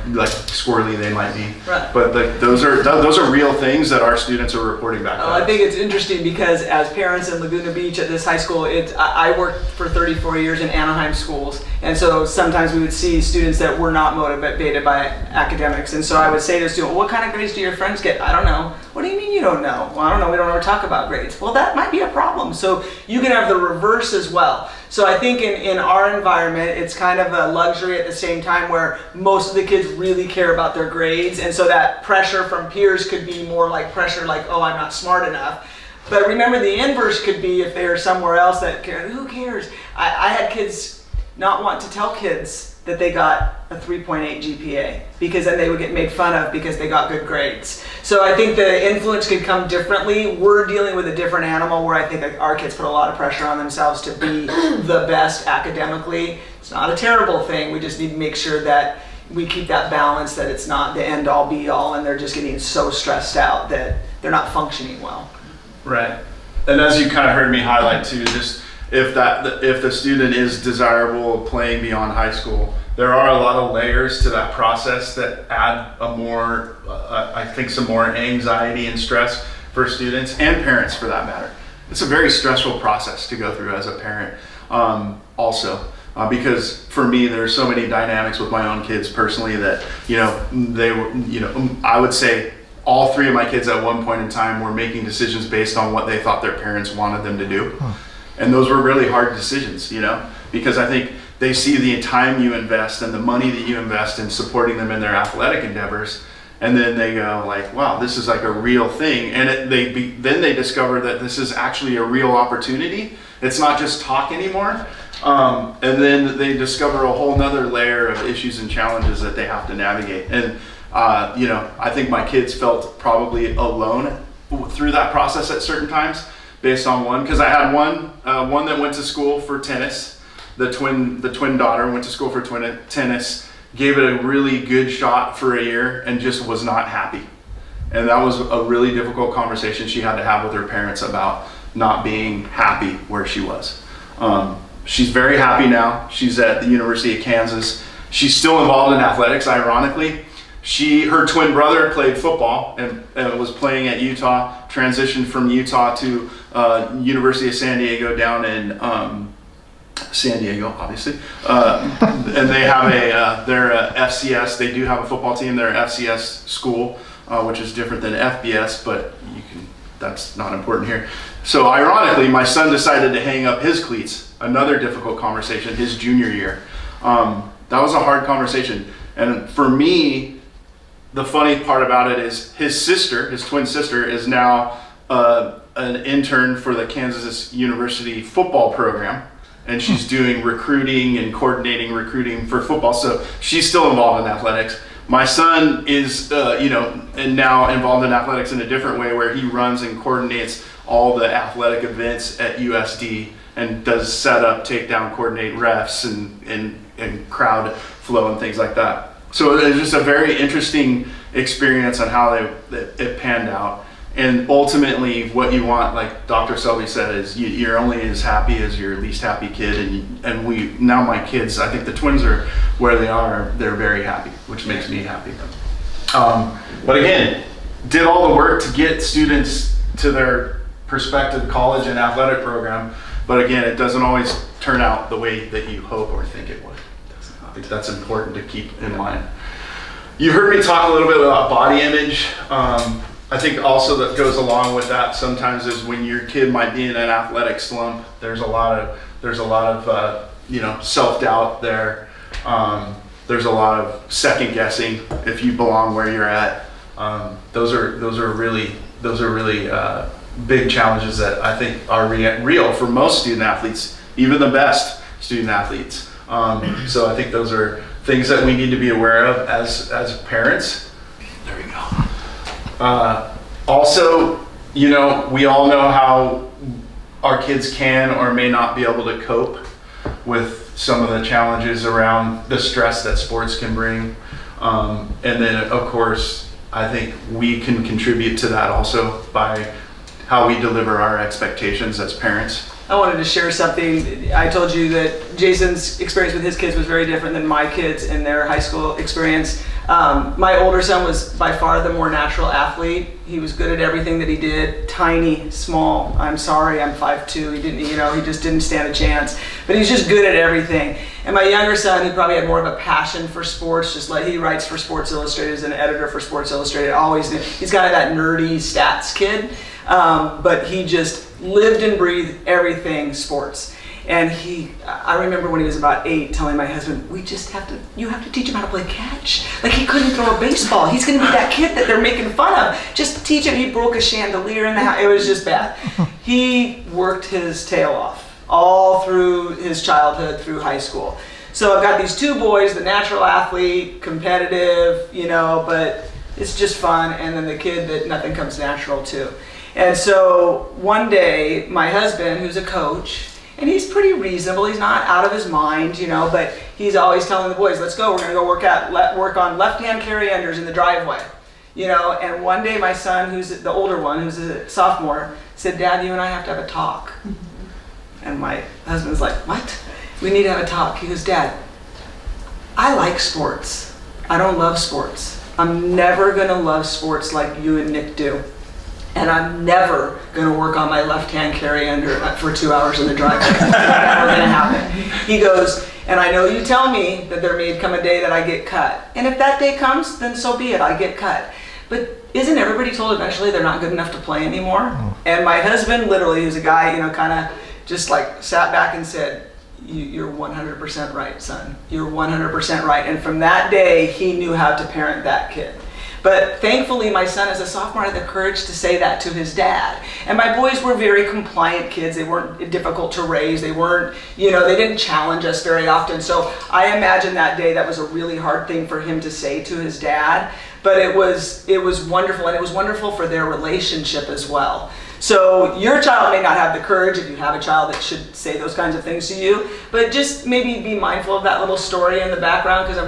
like squirrely they might be. Right. But those are real things that our students are reporting back to us. I think it's interesting because as parents in Laguna Beach at this high school, I worked for 34 years in Anaheim schools, and so sometimes we would see students that were not motivated by academics, and so I would say to a student, what kind of grades do your friends get? I don't know. What do you mean you don't know? Well, I don't know, we don't ever talk about grades. Well, that might be a problem. So you can have the reverse as well. So I think in our environment, it's kind of a luxury at the same time where most of the kids really care about their grades. And so that pressure from peers could be more like pressure like, oh, I'm not smart enough. But remember, the inverse could be if they're somewhere else that care. Who cares? I had kids not want to tell kids that they got a 3.8 GPA because then they would get made fun of because they got good grades. So I think the influence could come differently. We're dealing with a different animal where I think our kids put a lot of pressure on themselves to be the best academically. It's not a terrible thing. We just need to make sure that we keep that balance, that it's not the end all be all and they're just getting so stressed out that they're not functioning well. Right. And as you kind of heard me highlight too, just if the student is desirable playing beyond high school, there are a lot of layers to that process that add some more anxiety and stress for students and parents for that matter. It's a very stressful process to go through as a parent because for me, there's so many dynamics with my own kids personally that, I would say all three of my kids at one point in time were making decisions based on what they thought their parents wanted them to do. And those were really hard decisions, because I think they see the time you invest and the money that you invest in supporting them in their athletic endeavors. And then they go like, wow, this is like a real thing. And then they discover that this is actually a real opportunity. It's not just talk anymore. And then they discover a whole nother layer of issues and challenges that they have to navigate. And, I think my kids felt probably alone through that process at certain times based on because I had one that went to school for tennis. The twin daughter went to school for tennis, gave it a really good shot for a year and just was not happy. And that was a really difficult conversation she had to have with her parents about not being happy where she was. She's very happy now. She's at the University of Kansas. She's still involved in athletics, ironically. Her twin brother played football and was playing at Utah, transitioned from Utah to University of San Diego down in San Diego, obviously. And they have they're a FCS. They do have a football team. They're an FCS school, which is different than FBS, but that's not important here. So ironically, my son decided to hang up his cleats. Another difficult conversation, his junior year. That was a hard conversation. And for me, the funny part about it is his twin sister, is now an intern for the Kansas University football program. And she's doing recruiting and coordinating recruiting for football. So she's still involved in athletics. My son is, and now involved in athletics in a different way, where he runs and coordinates all the athletic events at USD and does setup, takedown, coordinate refs and crowd flow and things like that. So it's just a very interesting experience on how it panned out. And ultimately, what you want, like Dr. Selby said, is you're only as happy as your least happy kid. And now my kids, I think the twins are where they are. They're very happy, which makes me happy. But again, did all the work to get students to their prospective college and athletic program. But again, it doesn't always turn out the way that you hope or think it would. I think that's important to keep in mind. You heard me talk a little bit about body image. I think also that goes along with that sometimes is when your kid might be in an athletic slump, there's a lot of self-doubt there. There's a lot of second guessing if you belong where you're at. Those are really big challenges that I think are real for most student athletes, even the best student athletes. So I think those are things that we need to be aware of as parents. There we go. Also, we all know how our kids can or may not be able to cope with some of the challenges around the stress that sports can bring. And then, of course, I think we can contribute to that also by how we deliver our expectations as parents. I wanted to share something. I told you that Jason's experience with his kids was very different than my kids in their high school experience. My older son was by far the more natural athlete. He was good at everything that he did. Tiny, small. I'm sorry, I'm 5'2". He just didn't stand a chance. But he's just good at everything. And my younger son, who probably had more of a passion for sports, just like he writes for Sports Illustrated as an editor for Sports Illustrated. He's kind of that nerdy stats kid. But he just lived and breathed everything sports. And I remember when he was about 8 telling my husband, you have to teach him how to play catch. Like, he couldn't throw a baseball. He's gonna be that kid that they're making fun of. Just teach him. He broke a chandelier in the house. It was just bad. He worked his tail off all through his childhood, through high school. So I've got these two boys, the natural athlete, competitive, but it's just fun. And then the kid that nothing comes natural to. And so one day, my husband, who's a coach, and he's pretty reasonable, he's not out of his mind, but he's always telling the boys, let's go, we're gonna go work on left-hand carry-unders in the driveway. And one day my son, who's the older one, who's a sophomore, said, Dad, you and I have to have a talk. And my husband's like, what? We need to have a talk. He goes, Dad, I like sports. I don't love sports. I'm never gonna love sports like you and Nick do. And I'm never going to work on my left-hand carry-under for 2 hours in the driveway. It's never going to happen. He goes, and I know you tell me that there may come a day that I get cut. And if that day comes, then so be it, I get cut. But isn't everybody told eventually they're not good enough to play anymore? And my husband, literally, who's a guy, kind of just like sat back and said, you're 100% right, son. You're 100% right. And from that day, he knew how to parent that kid. But thankfully, my son as a sophomore had the courage to say that to his dad. And my boys were very compliant kids. They weren't difficult to raise. They weren't, they didn't challenge us very often. So I imagine that day that was a really hard thing for him to say to his dad. But it was wonderful, and it was wonderful for their relationship as well. So your child may not have the courage, if you have a child that should say those kinds of things to you, but just maybe be mindful of that little story in the background, because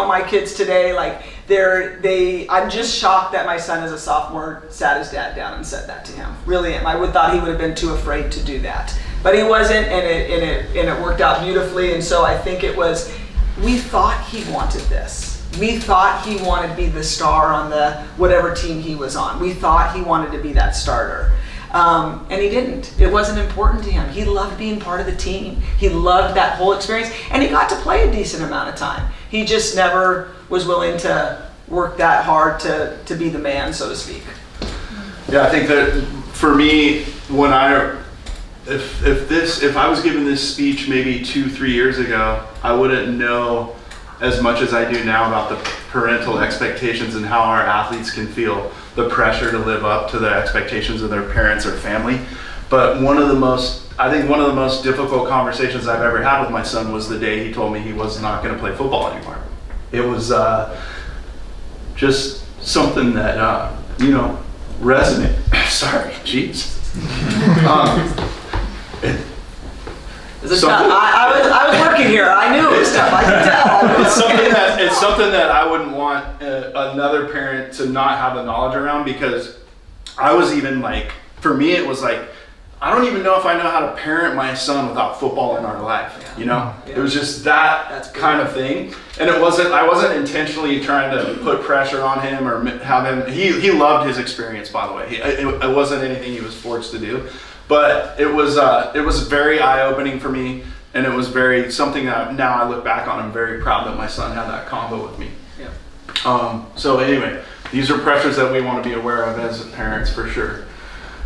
my kids today, like, I'm just shocked that my son as a sophomore sat his dad down and said that to him. Really am. I would thought he would have been too afraid to do that. But he wasn't, and it worked out beautifully. And so I think it was we thought he wanted this. We thought he wanted to be the star on the whatever team he was on. We thought he wanted to be that starter. And he didn't. It wasn't important to him. He loved being part of the team. He loved that whole experience, and he got to play a decent amount of time. He just never was willing to work that hard to be the man, so to speak. Yeah, I think that for me, when if I was given this speech maybe 2-3 years ago, I wouldn't know as much as I do now about the parental expectations and how our athletes can feel the pressure to live up to the expectations of their parents or family. But one of the most difficult conversations I've ever had with my son was the day he told me he was not going to play football anymore. It was just something that resonated. Sorry, jeez. It's tough. I was working here. I knew it was tough. I could tell. It's something that I wouldn't want another parent to not have the knowledge around, because I was even like, for me, it was like, I don't even know if I know how to parent my son without football in our life. You know, it was just that kind of thing, and I wasn't intentionally trying to put pressure on him or have him. He loved his experience, by the way. It wasn't anything he was forced to do. But it was very eye-opening for me, and it was very something that now I look back on. I'm very proud that my son had that combo with me. Yeah. So anyway, these are pressures that we want to be aware of as parents, for sure.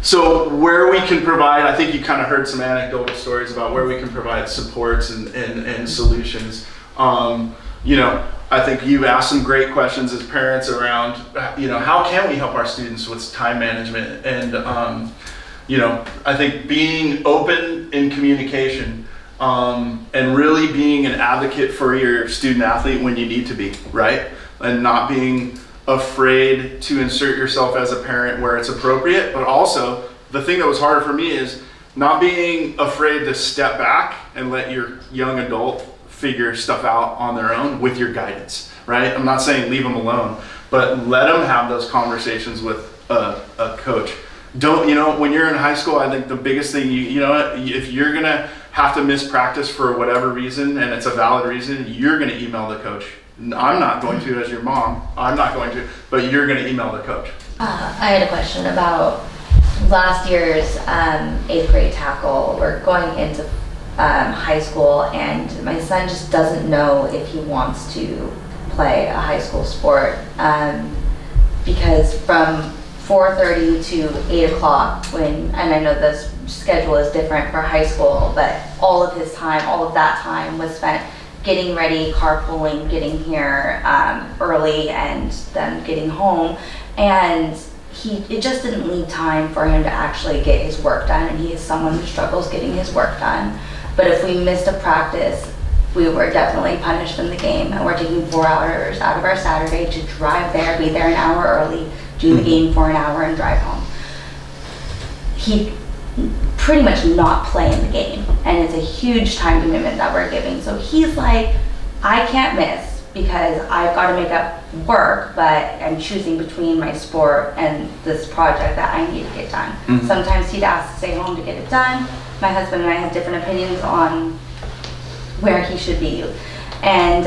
So where we can provide, I think you kind of heard some anecdotal stories about where we can provide supports and solutions. I think you've asked some great questions as parents around, how can we help our students with time management, and I think being open in communication, and really being an advocate for your student athlete when you need to be, right? And not being afraid to insert yourself as a parent where it's appropriate, but also the thing that was harder for me is not being afraid to step back and let your young adult figure stuff out on their own with your guidance, right? I'm not saying leave them alone, but let them have those conversations with a coach. When you're in high school, I think the biggest thing, if you're going to have to miss practice for whatever reason, and it's a valid reason, you're going to email the coach. I'm not going to, as your mom, I'm not going to, but you're going to email the coach. I had a question about last year's 8th grade tackle. We're going into high school, and my son just doesn't know if he wants to play a high school sport, because from 4:30 to 8 o'clock, and I know the schedule is different for high school, but all of that time was spent getting ready, carpooling, getting here early, and then getting home. And it just didn't leave time for him to actually get his work done, and he is someone who struggles getting his work done. But if we missed a practice, we were definitely punished in the game, and we're taking 4 hours out of our Saturday to drive there, be there an hour early, do the game for an hour, and drive home. He pretty much not play in the game, and it's a huge time commitment that we're giving. So he's like, I can't miss because I've got to make up work, but I'm choosing between my sport and this project that I need to get done. Mm-hmm. Sometimes he'd ask to stay home to get it done. My husband and I have different opinions on where he should be, and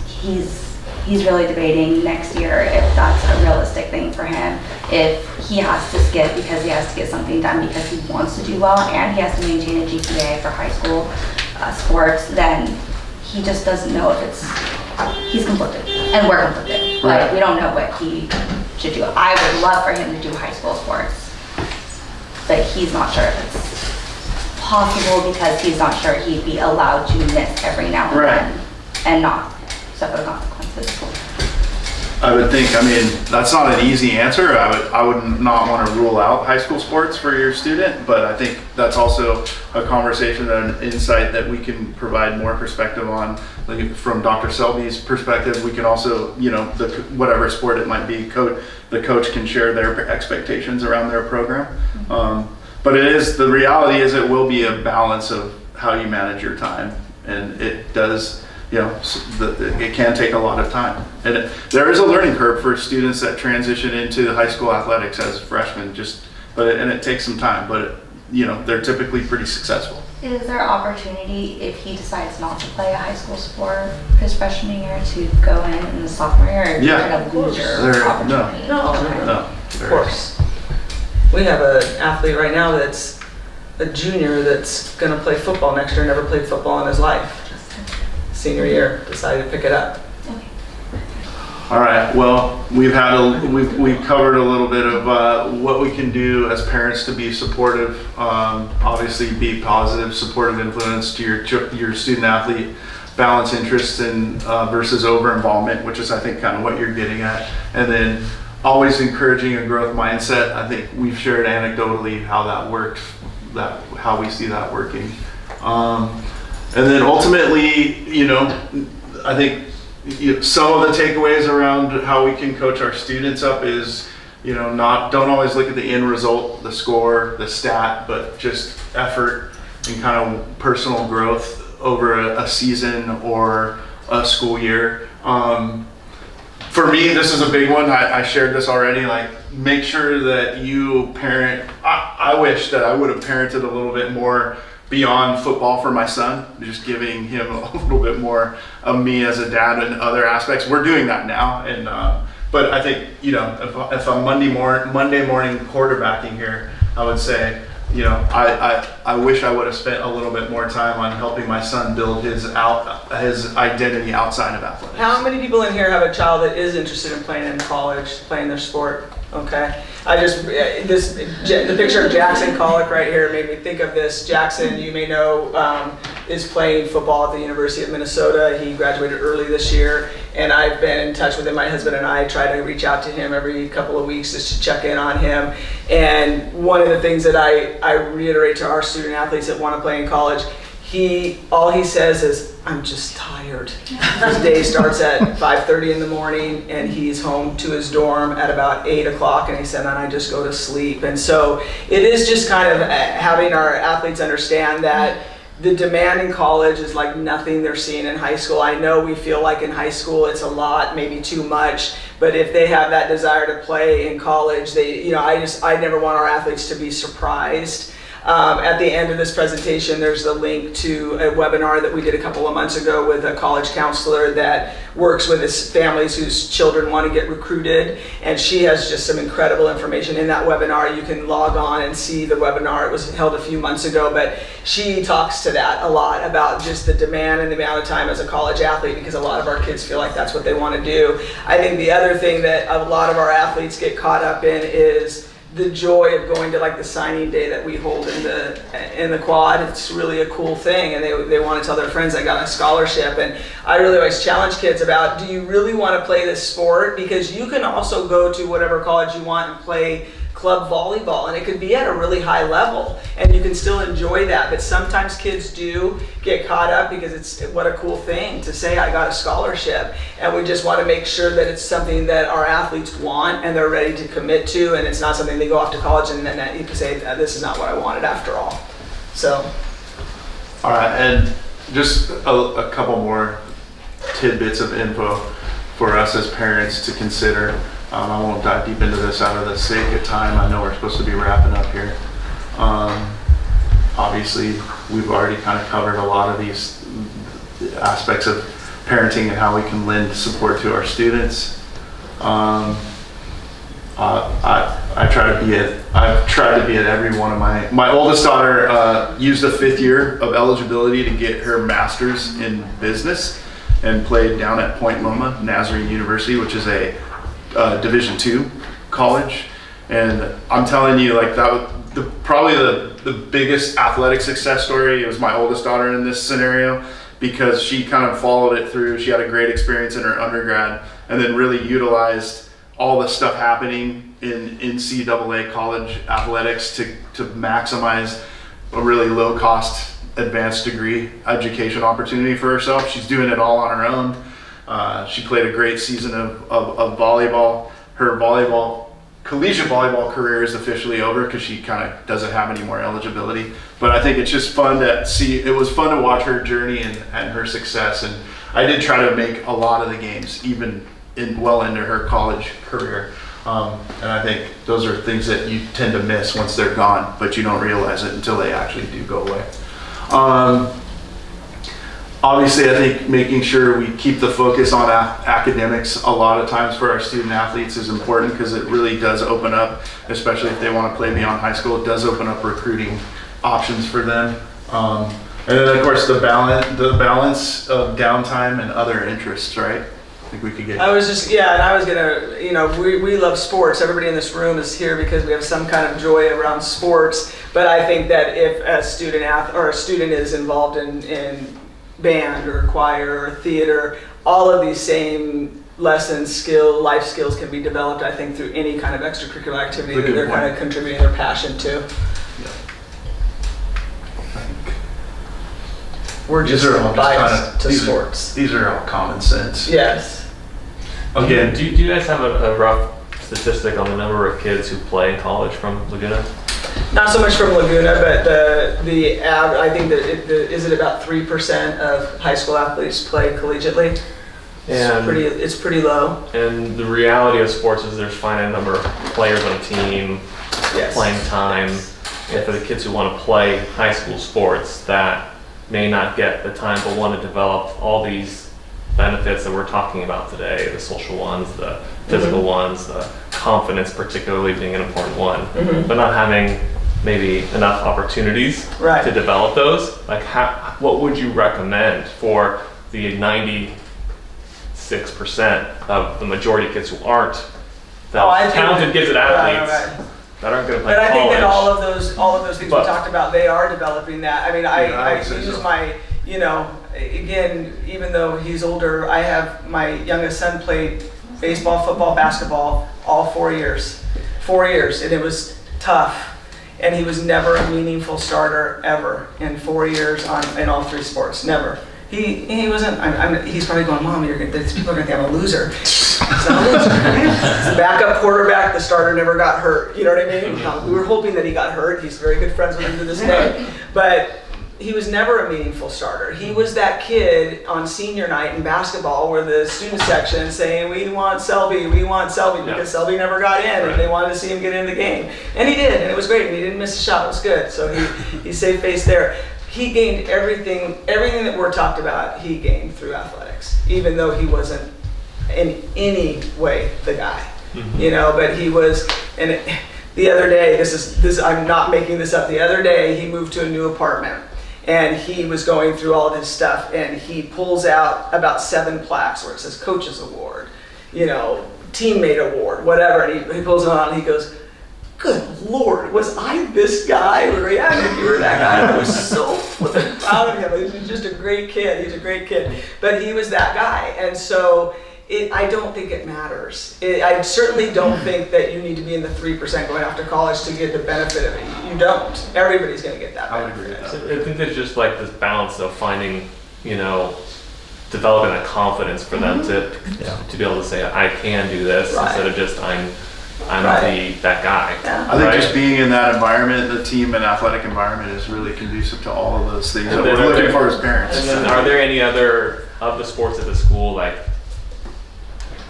he's really debating next year if that's a realistic thing for him. If he has to skip because he has to get something done because he wants to do well and he has to maintain a GPA for high school sports, then he just doesn't know if he's conflicted, and we're conflicted. Right. Like, we don't know what he should do. I would love for him to do high school sports, but he's not sure if it's possible because he's not sure he'd be allowed to miss every now and then and not suffer consequences. I would think, that's not an easy answer. I would not want to rule out high school sports for your student, but I think that's also a conversation and an insight that we can provide more perspective on. Like from Dr. Selby's perspective, we can also, whatever sport it might be, the coach can share their expectations around their program. But the reality is it will be a balance of how you manage your time, and it does. It can take a lot of time, and there is a learning curve for students that transition into high school athletics as freshmen. And it takes some time, but they're typically pretty successful. Is there opportunity if he decides not to play a high school sport his freshman year to go in the sophomore year? Or Yeah. kind of lose your There- opportunity? No. No, Of course. We have an athlete right now that's a junior that's going to play football next year, never played football in his life. Senior year, decided to pick it up. All right. Well, we've covered a little bit of what we can do as parents to be supportive. Obviously, be positive, supportive influence to your student athlete. Balance interest in versus over involvement, which is I think kind of what you're getting at. And then always encouraging a growth mindset. I think we've shared anecdotally how that worked, how we see that working. And then ultimately, I think some of the takeaways around how we can coach our students up is, don't always look at the end result, the score, the stat, but just effort and kind of personal growth over a season or a school year. For me, this is a big one. I shared this already. Like, make sure that you parent. I wish that I would have parented a little bit more beyond football for my son, just giving him a little bit more of me as a dad and other aspects. We're doing that now, and but I think if I'm Monday morning quarterbacking here, I would say I wish I would have spent a little bit more time on helping my son build his identity outside of athletics. How many people in here have a child that is interested in playing in college, playing their sport? Okay. The picture of Jackson Collick right here made me think of this. Jackson, you may know, is playing football at the University of Minnesota. He graduated early this year, and I've been in touch with him. My husband and I try to reach out to him every couple of weeks just to check in on him. And one of the things that I reiterate to our student athletes that want to play in college, all he says is, "I'm just tired." His day starts at 5:30 in the morning, and he's home to his dorm at about 8 o'clock, and he said, "And I just go to sleep." And so it is just kind of having our athletes understand that the demand in college is like nothing they're seeing in high school. I know we feel like in high school it's a lot, maybe too much, but if they have that desire to play in college, I never want our athletes to be surprised. At the end of this presentation, there's the link to a webinar that we did a couple of months ago with a college counselor that works with his families whose children want to get recruited. And she has just some incredible information in that webinar. You can log on and see the webinar. It was held a few months ago, but she talks to that a lot about just the demand and the amount of time as a college athlete, because a lot of our kids feel like that's what they want to do. I think the other thing that a lot of our athletes get caught up in is the joy of going to like the signing day that we hold in the quad. It's really a cool thing, and they want to tell their friends they got a scholarship. And I really always challenge kids about, do you really want to play this sport? Because you can also go to whatever college you want and play club volleyball, and it could be at a really high level, and you can still enjoy that. But sometimes kids do get caught up because it's what a cool thing to say, I got a scholarship. And we just want to make sure that it's something that our athletes want and they're ready to commit to, and it's not something they go off to college and then you can say, this is not what I wanted after all. So. All right, and just a couple more tidbits of info for us as parents to consider. I won't dive deep into this out of the sake of time. I know we're supposed to be wrapping up here. Obviously, we've already kind of covered a lot of these aspects of parenting and how we can lend support to our students. I've tried to be at every one of my oldest daughter used the 5th year of eligibility to get her master's in business and played down at Point Loma Nazarene University, which is a Division II college. And I'm telling you, like, that was probably the biggest athletic success story. It was my oldest daughter in this scenario, because she kind of followed it through. She had a great experience in her undergrad and then really utilized all the stuff happening in NCAA college athletics to maximize a really low cost advanced degree education opportunity for herself. She's doing it all on her own. She played a great season of volleyball. Her collegiate volleyball career is officially over because she kind of doesn't have any more eligibility. But I think it's just fun to see. It was fun to watch her journey and her success. And I did try to make a lot of the games, even well into her college career. And I think those are things that you tend to miss once they're gone, but you don't realize it until they actually do go away. Obviously, I think making sure we keep the focus on academics a lot of times for our student athletes is important, because it really does open up, especially if they want to play beyond high school, it does open up recruiting options for them. And then of course the balance of downtime and other interests, right? I think we could get. I was gonna, we love sports. Everybody in this room is here because we have some kind of joy around sports. But I think that if a student is involved in band or choir or theater, all of these same lessons, life skills can be developed, I think, through any kind of extracurricular activity that they're kind of contributing their passion to. We're just biased to sports. These are all common sense. Yes. Again, do you guys have a rough statistic on the number of kids who play in college from Laguna? Not so much from Laguna, but I think that is it about 3% of high school athletes play collegiately? It's pretty low. And the reality of sports is there's a finite number of players on a team, Yes. playing time. And for the kids who want to play high school sports that may not get the time but want to develop all these benefits that we're talking about today, the social ones, the physical ones, the confidence particularly being an important one, but not having maybe enough opportunities to develop those. Like, what would you recommend for the 96% of the majority of kids who aren't talented gifted athletes that aren't going to play But I college? think that all of those things we talked about, they are developing that. I mean, I use my, again, even though he's older, I have my youngest son played baseball, football, basketball all 4 years. 4 years, and it was tough. And he was never a meaningful starter ever in 4 years in all three sports. Never. He wasn't. He's probably going, Mom, these people are going to think I'm a loser. He's not a loser. He's the backup quarterback. The starter never got hurt. You know what I mean? We were hoping that he got hurt. He's very good friends with him to this day. But he was never a meaningful starter. He was that kid on senior night in basketball where the student section saying, we want Selby, because Selby never got in, and they wanted to see him get in the game. And he did, and it was great, and he didn't miss a shot. It was good. So he saved face there. He gained everything that we're talked about, he gained through athletics, even though he wasn't in any way the guy. But he was, and the other day, this I'm not making this up, the other day he moved to a new apartment. And he was going through all this stuff, and he pulls out about 7 plaques where it says Coach's Award, Teammate Award, whatever. And he pulls it on, and he goes, "Good Lord, was I this guy?" Or, "Yeah, you were that guy." I was so flippin' proud of him. He's just a great kid. He's a great kid. But he was that guy. And so I don't think it matters. I certainly don't think that you need to be in the 3% going off to college to get the benefit of it. You don't. Everybody's going to get that benefit. I would agree with that. So I think there's just like this balance of finding, developing that confidence for them to be able to say, I can do this, instead of just I'm that guy. Yeah. I think just being in that environment, the team and athletic environment, is really conducive to all of those things that we're looking for as parents. And then are there any other of the sports at the school, like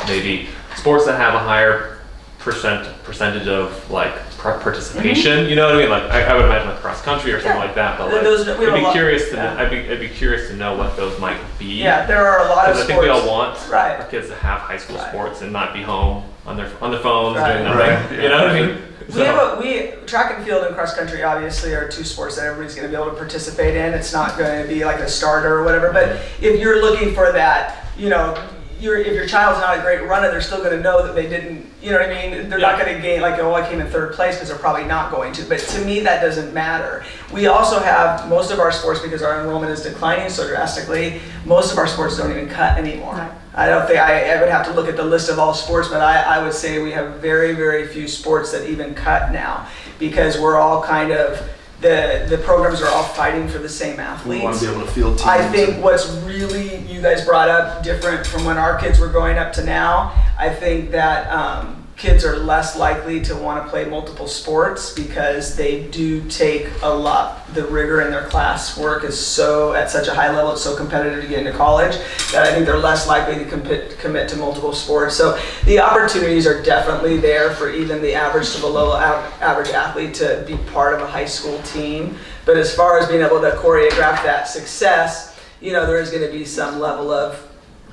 maybe sports that have a higher percentage of like participation? You know what I mean? Like I would imagine like cross country or something like that. But like, I'd be curious to know what those might be. Yeah, there are a lot of sports. Because I think we all want Right. our kids to have high school sports and not be home on their phones doing nothing. Right. You know what I mean? Track and field and cross country obviously are 2 sports that everybody's going to be able to participate in. It's not going to be like a starter or whatever. But if you're looking for that, if your child's not a great runner, they're still going to know that they didn't, you know what I mean? They're not going to gain, like, I came in 3rd place, because they're probably not going to. But to me, that doesn't matter. We also have most of our sports, because our enrollment is declining so drastically, most of our sports don't even cut anymore. Right. I don't think, I would have to look at the list of all sports, but I would say we have very, very few sports that even cut now, because we're all kind of, the programs are all fighting for the same athletes. We want to be able to field teams. I think what's really, you guys brought up, different from when our kids were growing up to now, I think that kids are less likely to want to play multiple sports because they do take a lot. The rigor in their class work is so at such a high level, it's so competitive to get into college that I think they're less likely to commit to multiple sports. So the opportunities are definitely there for even the average to below average athlete to be part of a high school team. But as far as being able to choreograph that success, there is going to be some level of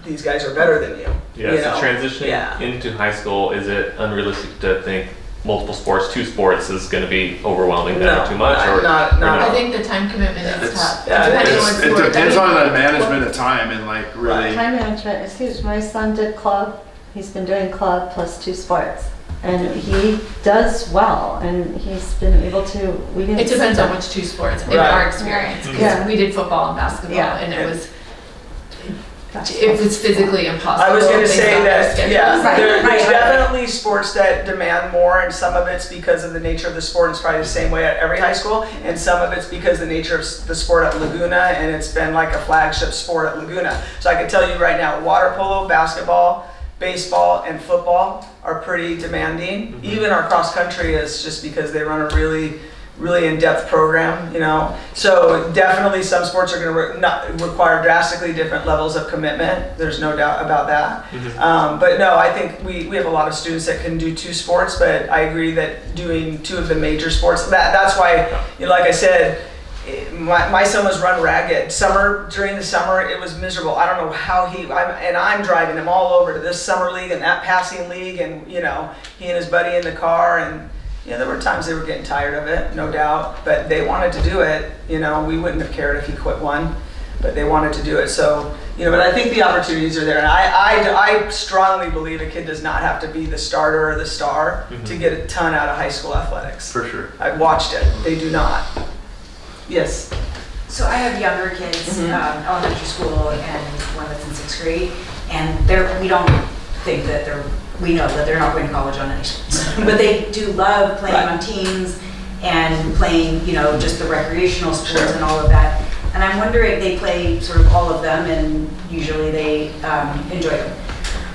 these guys are better than you. Yeah, so transitioning into high school, is it unrealistic to think multiple sports, 2 sports is going to be overwhelming that too much? Not. I think the time commitment is tough. Yeah, Depending on It sport. depends on the management of time and like really. Time management is huge. My son did club. He's been doing club plus 2 sports. And he does well, and he's been able to. It depends on which 2 sports in our experience. Because Yeah. we did football and basketball, and it was That's physically impossible. I was going to based say on that, our schedules. Right, there's right. definitely sports that demand more, and some of it's because of the nature of the sport. It's probably the same way at every high school, and some of it's because the nature of the sport at Laguna, and it's been like a flagship sport at Laguna. So I can tell you right now, water polo, basketball, baseball, and football are pretty demanding. Even our cross country is, just because they run a really in-depth program, So definitely some sports are going to require drastically different levels of commitment. There's no doubt about that. But no, I think we have a lot of students that can do 2 sports, but I agree that doing 2 of the major sports, that's why, like I said, my son was run ragged. During the summer, it was miserable. I don't know how I'm driving him all over to this summer league and that passing league, and he and his buddy in the car, and there were times they were getting tired of it, no doubt, but they wanted to do it. We wouldn't have cared if he quit one, but they wanted to do it. So, but I think the opportunities are there, and I strongly believe a kid does not have to be the starter or the star to get a ton out of high school athletics. For sure. I've watched it. They do not. Yes. So I have younger kids, elementary school, and one that's in 6th grade, and we don't think that we know that they're not going to college on any sports, but they do love playing on teams and playing, just the recreational sports and all of that. And I'm wondering, they play sort of all of them, and usually they enjoy them.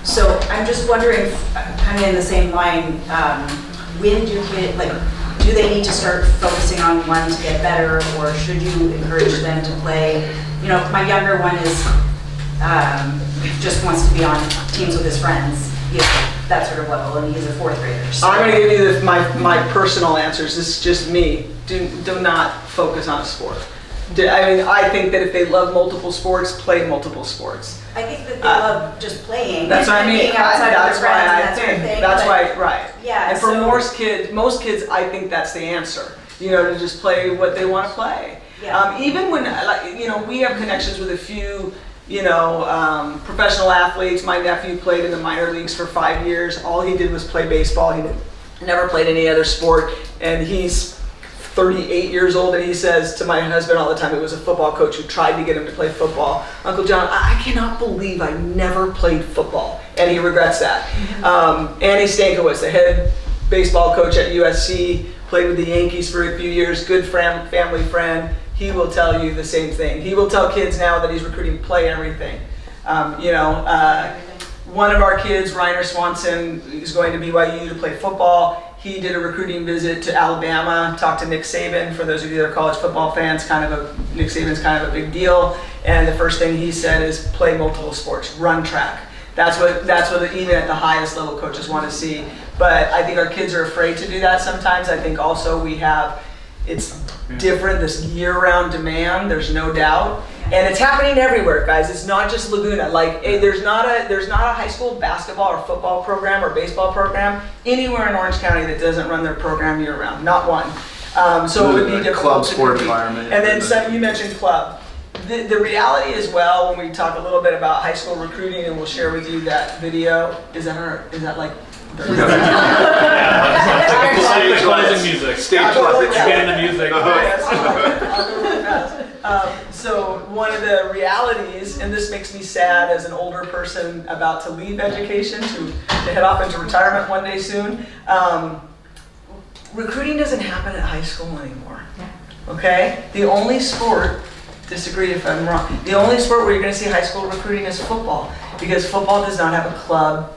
So I'm just wondering, kind of in the same line, when do they need to start focusing on one to get better, or should you encourage them to play? My younger one is just wants to be on teams with his friends, that sort of level, and he's a 4th grader. So. I'm going to give you my personal answers. This is just me. Do not focus on a sport. I think that if they love multiple sports, play multiple sports. I think that they love just playing. That's what I mean. Being outside That's with their why friends I and that sort of think. thing, That's but- why, right. Yeah, And for so- most kids, I think that's the answer. To just play what they want to play. Yeah. Even when, we have connections with a few, professional athletes. My nephew played in the minor leagues for 5 years. All he did was play baseball. He never played any other sport, and he's 38 years old, and he says to my husband all the time, it was a football coach who tried to get him to play football. Uncle John, I cannot believe I never played football, and he regrets that. Annie Stankiewicz, the head baseball coach at USC, played with the Yankees for a few years, good family friend. He will tell you the same thing. He will tell kids now that he's recruiting, play everything. One of our kids, Reiner Swanson, is going to BYU to play football. He did a recruiting visit to Alabama, talked to Nick Saban. For those of you that are college football fans, Nick Saban's kind of a big deal. And the first thing he said is play multiple sports, run track. That's what even at the highest level coaches want to see. But I think our kids are afraid to do that sometimes. I think also it's different, this year-round demand, there's no doubt. And it's happening everywhere, guys. It's not just Laguna. There's not a high school basketball or football program or baseball program anywhere in Orange County that doesn't run their program year-round. Not one. So it would be difficult club to sport compete. environment. And then you mentioned club. The reality as well, when we talk a little bit about high school recruiting, and we'll share with you that video. Is that like? Stage closing music. Stage Totally. Get in the music. So one of the realities, and this makes me sad as an older person about to leave education to head off into retirement one day soon, recruiting doesn't happen at high school anymore. Okay? The only sport, disagree if I'm wrong, the only sport where you're going to see high school recruiting is football, because football does not have a club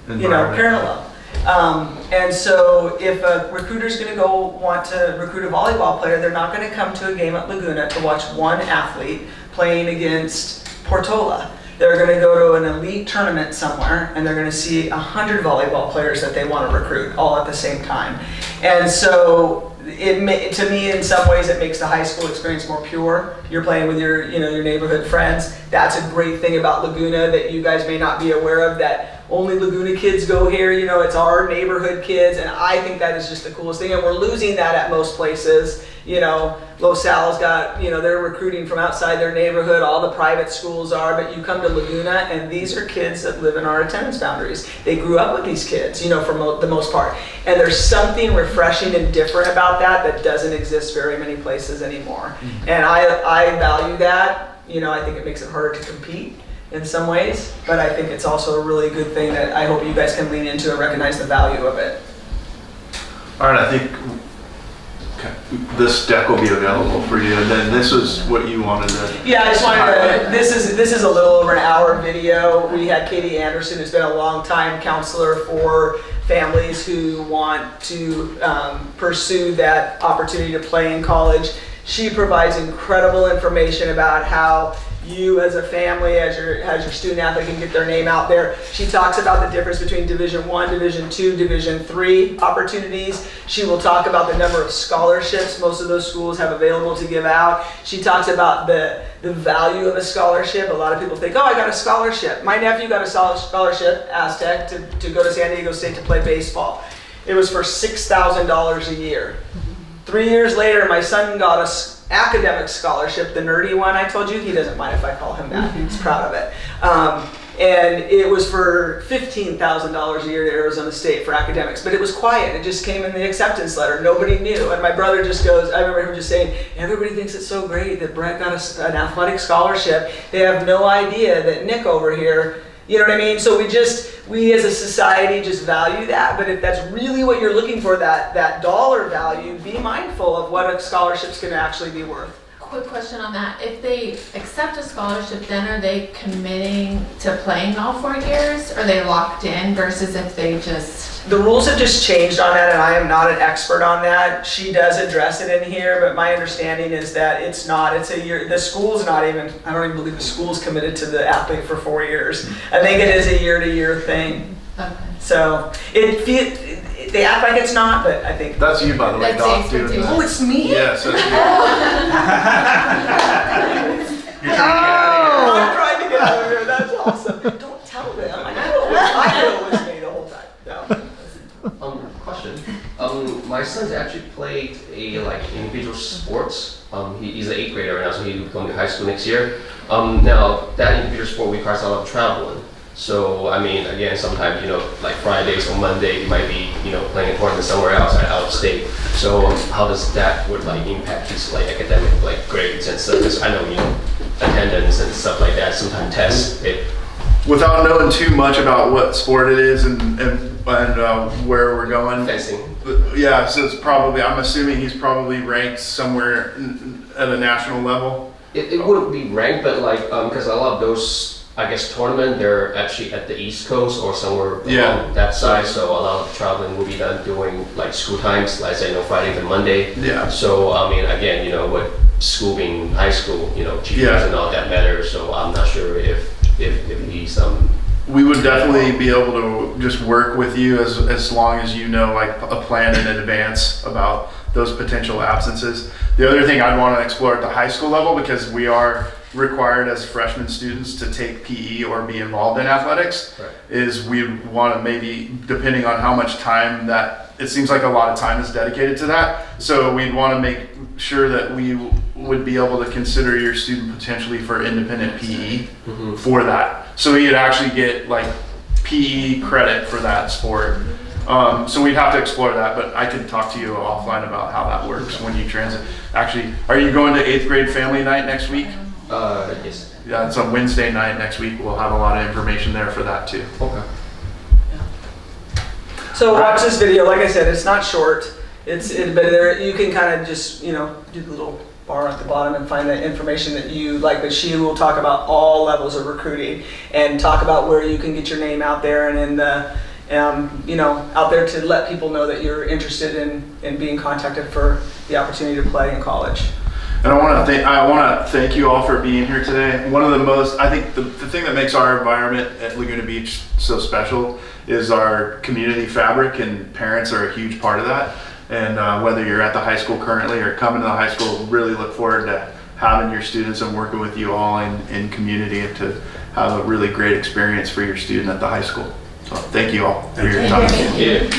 parallel. And so if a recruiter's going to go want to recruit a volleyball player, they're not going to come to a game at Laguna to watch one athlete playing against Portola. They're going to go to an elite tournament somewhere, and they're going to see 100 volleyball players that they want to recruit all at the same time. And so to me, in some ways, it makes the high school experience more pure. You're playing with your neighborhood friends. That's a great thing about Laguna that you guys may not be aware of, that only Laguna kids go here. It's our neighborhood kids, and I think that is just the coolest thing. And we're losing that at most places. Los Al's got, they're recruiting from outside their neighborhood. All the private schools are, but you come to Laguna, and these are kids that live in our attendance boundaries. They grew up with these kids, for the most part. And there's something refreshing and different about that doesn't exist very many places anymore. And I value that. I think it makes it harder to compete in some ways, but I think it's also a really good thing that I hope you guys can lean into and recognize the value of it. All right, I think this deck will be available for you, and then this is what you wanted to. Yeah, I just wanted to. This is a little over an hour video. We had Katie Anderson, who's been a long time counselor for families who want to pursue that opportunity to play in college. She provides incredible information about how you as a family, as your student athlete, can get their name out there. She talks about the difference between Division I, Division II, Division III opportunities. She will talk about the number of scholarships most of those schools have available to give out. She talks about the value of a scholarship. A lot of people think, oh, I got a scholarship. My nephew got a scholarship, Aztec, to go to San Diego State to play baseball. It was for $6,000 a year. 3 years later, my son got an academic scholarship, the nerdy one I told you. He doesn't mind if I call him that. He's proud of it. And it was for $15,000 a year to Arizona State for academics. But it was quiet. It just came in the acceptance letter. Nobody knew. And my brother just goes, I remember him just saying, everybody thinks it's so great that Brett got an athletic scholarship. They have no idea that Nick over here, you know what I mean? So we as a society just value that, but if that's really what you're looking for, that dollar value, be mindful of what a scholarship's gonna actually be worth. Quick question on that. If they accept a scholarship, then are they committing to playing all 4 years? Are they locked in versus if they just... The rules have just changed on that, and I am not an expert on that. She does address it in here, but my understanding is that it's a year. The school's not even, I don't even believe the school's committed to the athlete for 4 years. I think it is a year-to-year thing. Okay. So they act like it's not, but I think That's you, by the way, That's Doc, the doing expectation. that. Oh, it's me? Yes, that's you. You're trying to get out of here. I'm trying to get out of here. That's awesome. Don't tell them. I know it was me the whole time. No. Question. My son's actually played individual sports. He's an 8th grader right now, so he'll be going to high school next year. Now that individual sport requires a lot of traveling. So I mean, again, sometimes like Fridays or Monday, you might be playing a tournament somewhere else, out of state. So how does that would impact his academic grades and stuff? Because I know attendance and stuff like that. Sometimes tests. Without knowing too much about what sport it is and where we're going. Fencing. Yeah, so it's probably, I'm assuming he's probably ranked somewhere at a national level. It wouldn't be ranked, but because a lot of those, I guess, tournament, they're actually at the East Coast or somewhere along that side. So a lot of traveling will be done during school times, like say Friday to Monday. Yeah. So I mean, again, with school being high school, GPAs and all that matters. So I'm not sure if he's We would definitely be able to just work with you as long as you know a plan in advance about those potential absences. The other thing I'd want to explore at the high school level, because we are required as freshman students to take PE or be involved in athletics, Right. is we want to maybe, depending on how much time it seems like a lot of time is dedicated to that. So we'd want to make sure that we would be able to consider your student potentially for independent PE for that. So he'd actually get PE credit for that sport. So we'd have to explore that, but I could talk to you offline about how that works when you transit. Actually, are you going to 8th grade family night next week? Yes. Yeah, it's on Wednesday night next week. We'll have a lot of information there for that too. Okay. So watch this video. Like I said, it's not short. But there you can kind of just do the little bar at the bottom and find the information that you like. But she will talk about all levels of recruiting and talk about where you can get your name out there and in the you know, out there to let people know that you're interested in being contacted for the opportunity to play in college. And I want to thank you all for being here today. One of the most, I think the thing that makes our environment at Laguna Beach so special is our community fabric, and parents are a huge part of that. And whether you're at the high school currently or coming to the high school, really look forward to having your students and working with you all in community and to have a really great experience for your student at the high school. So thank you all for your time. Yeah.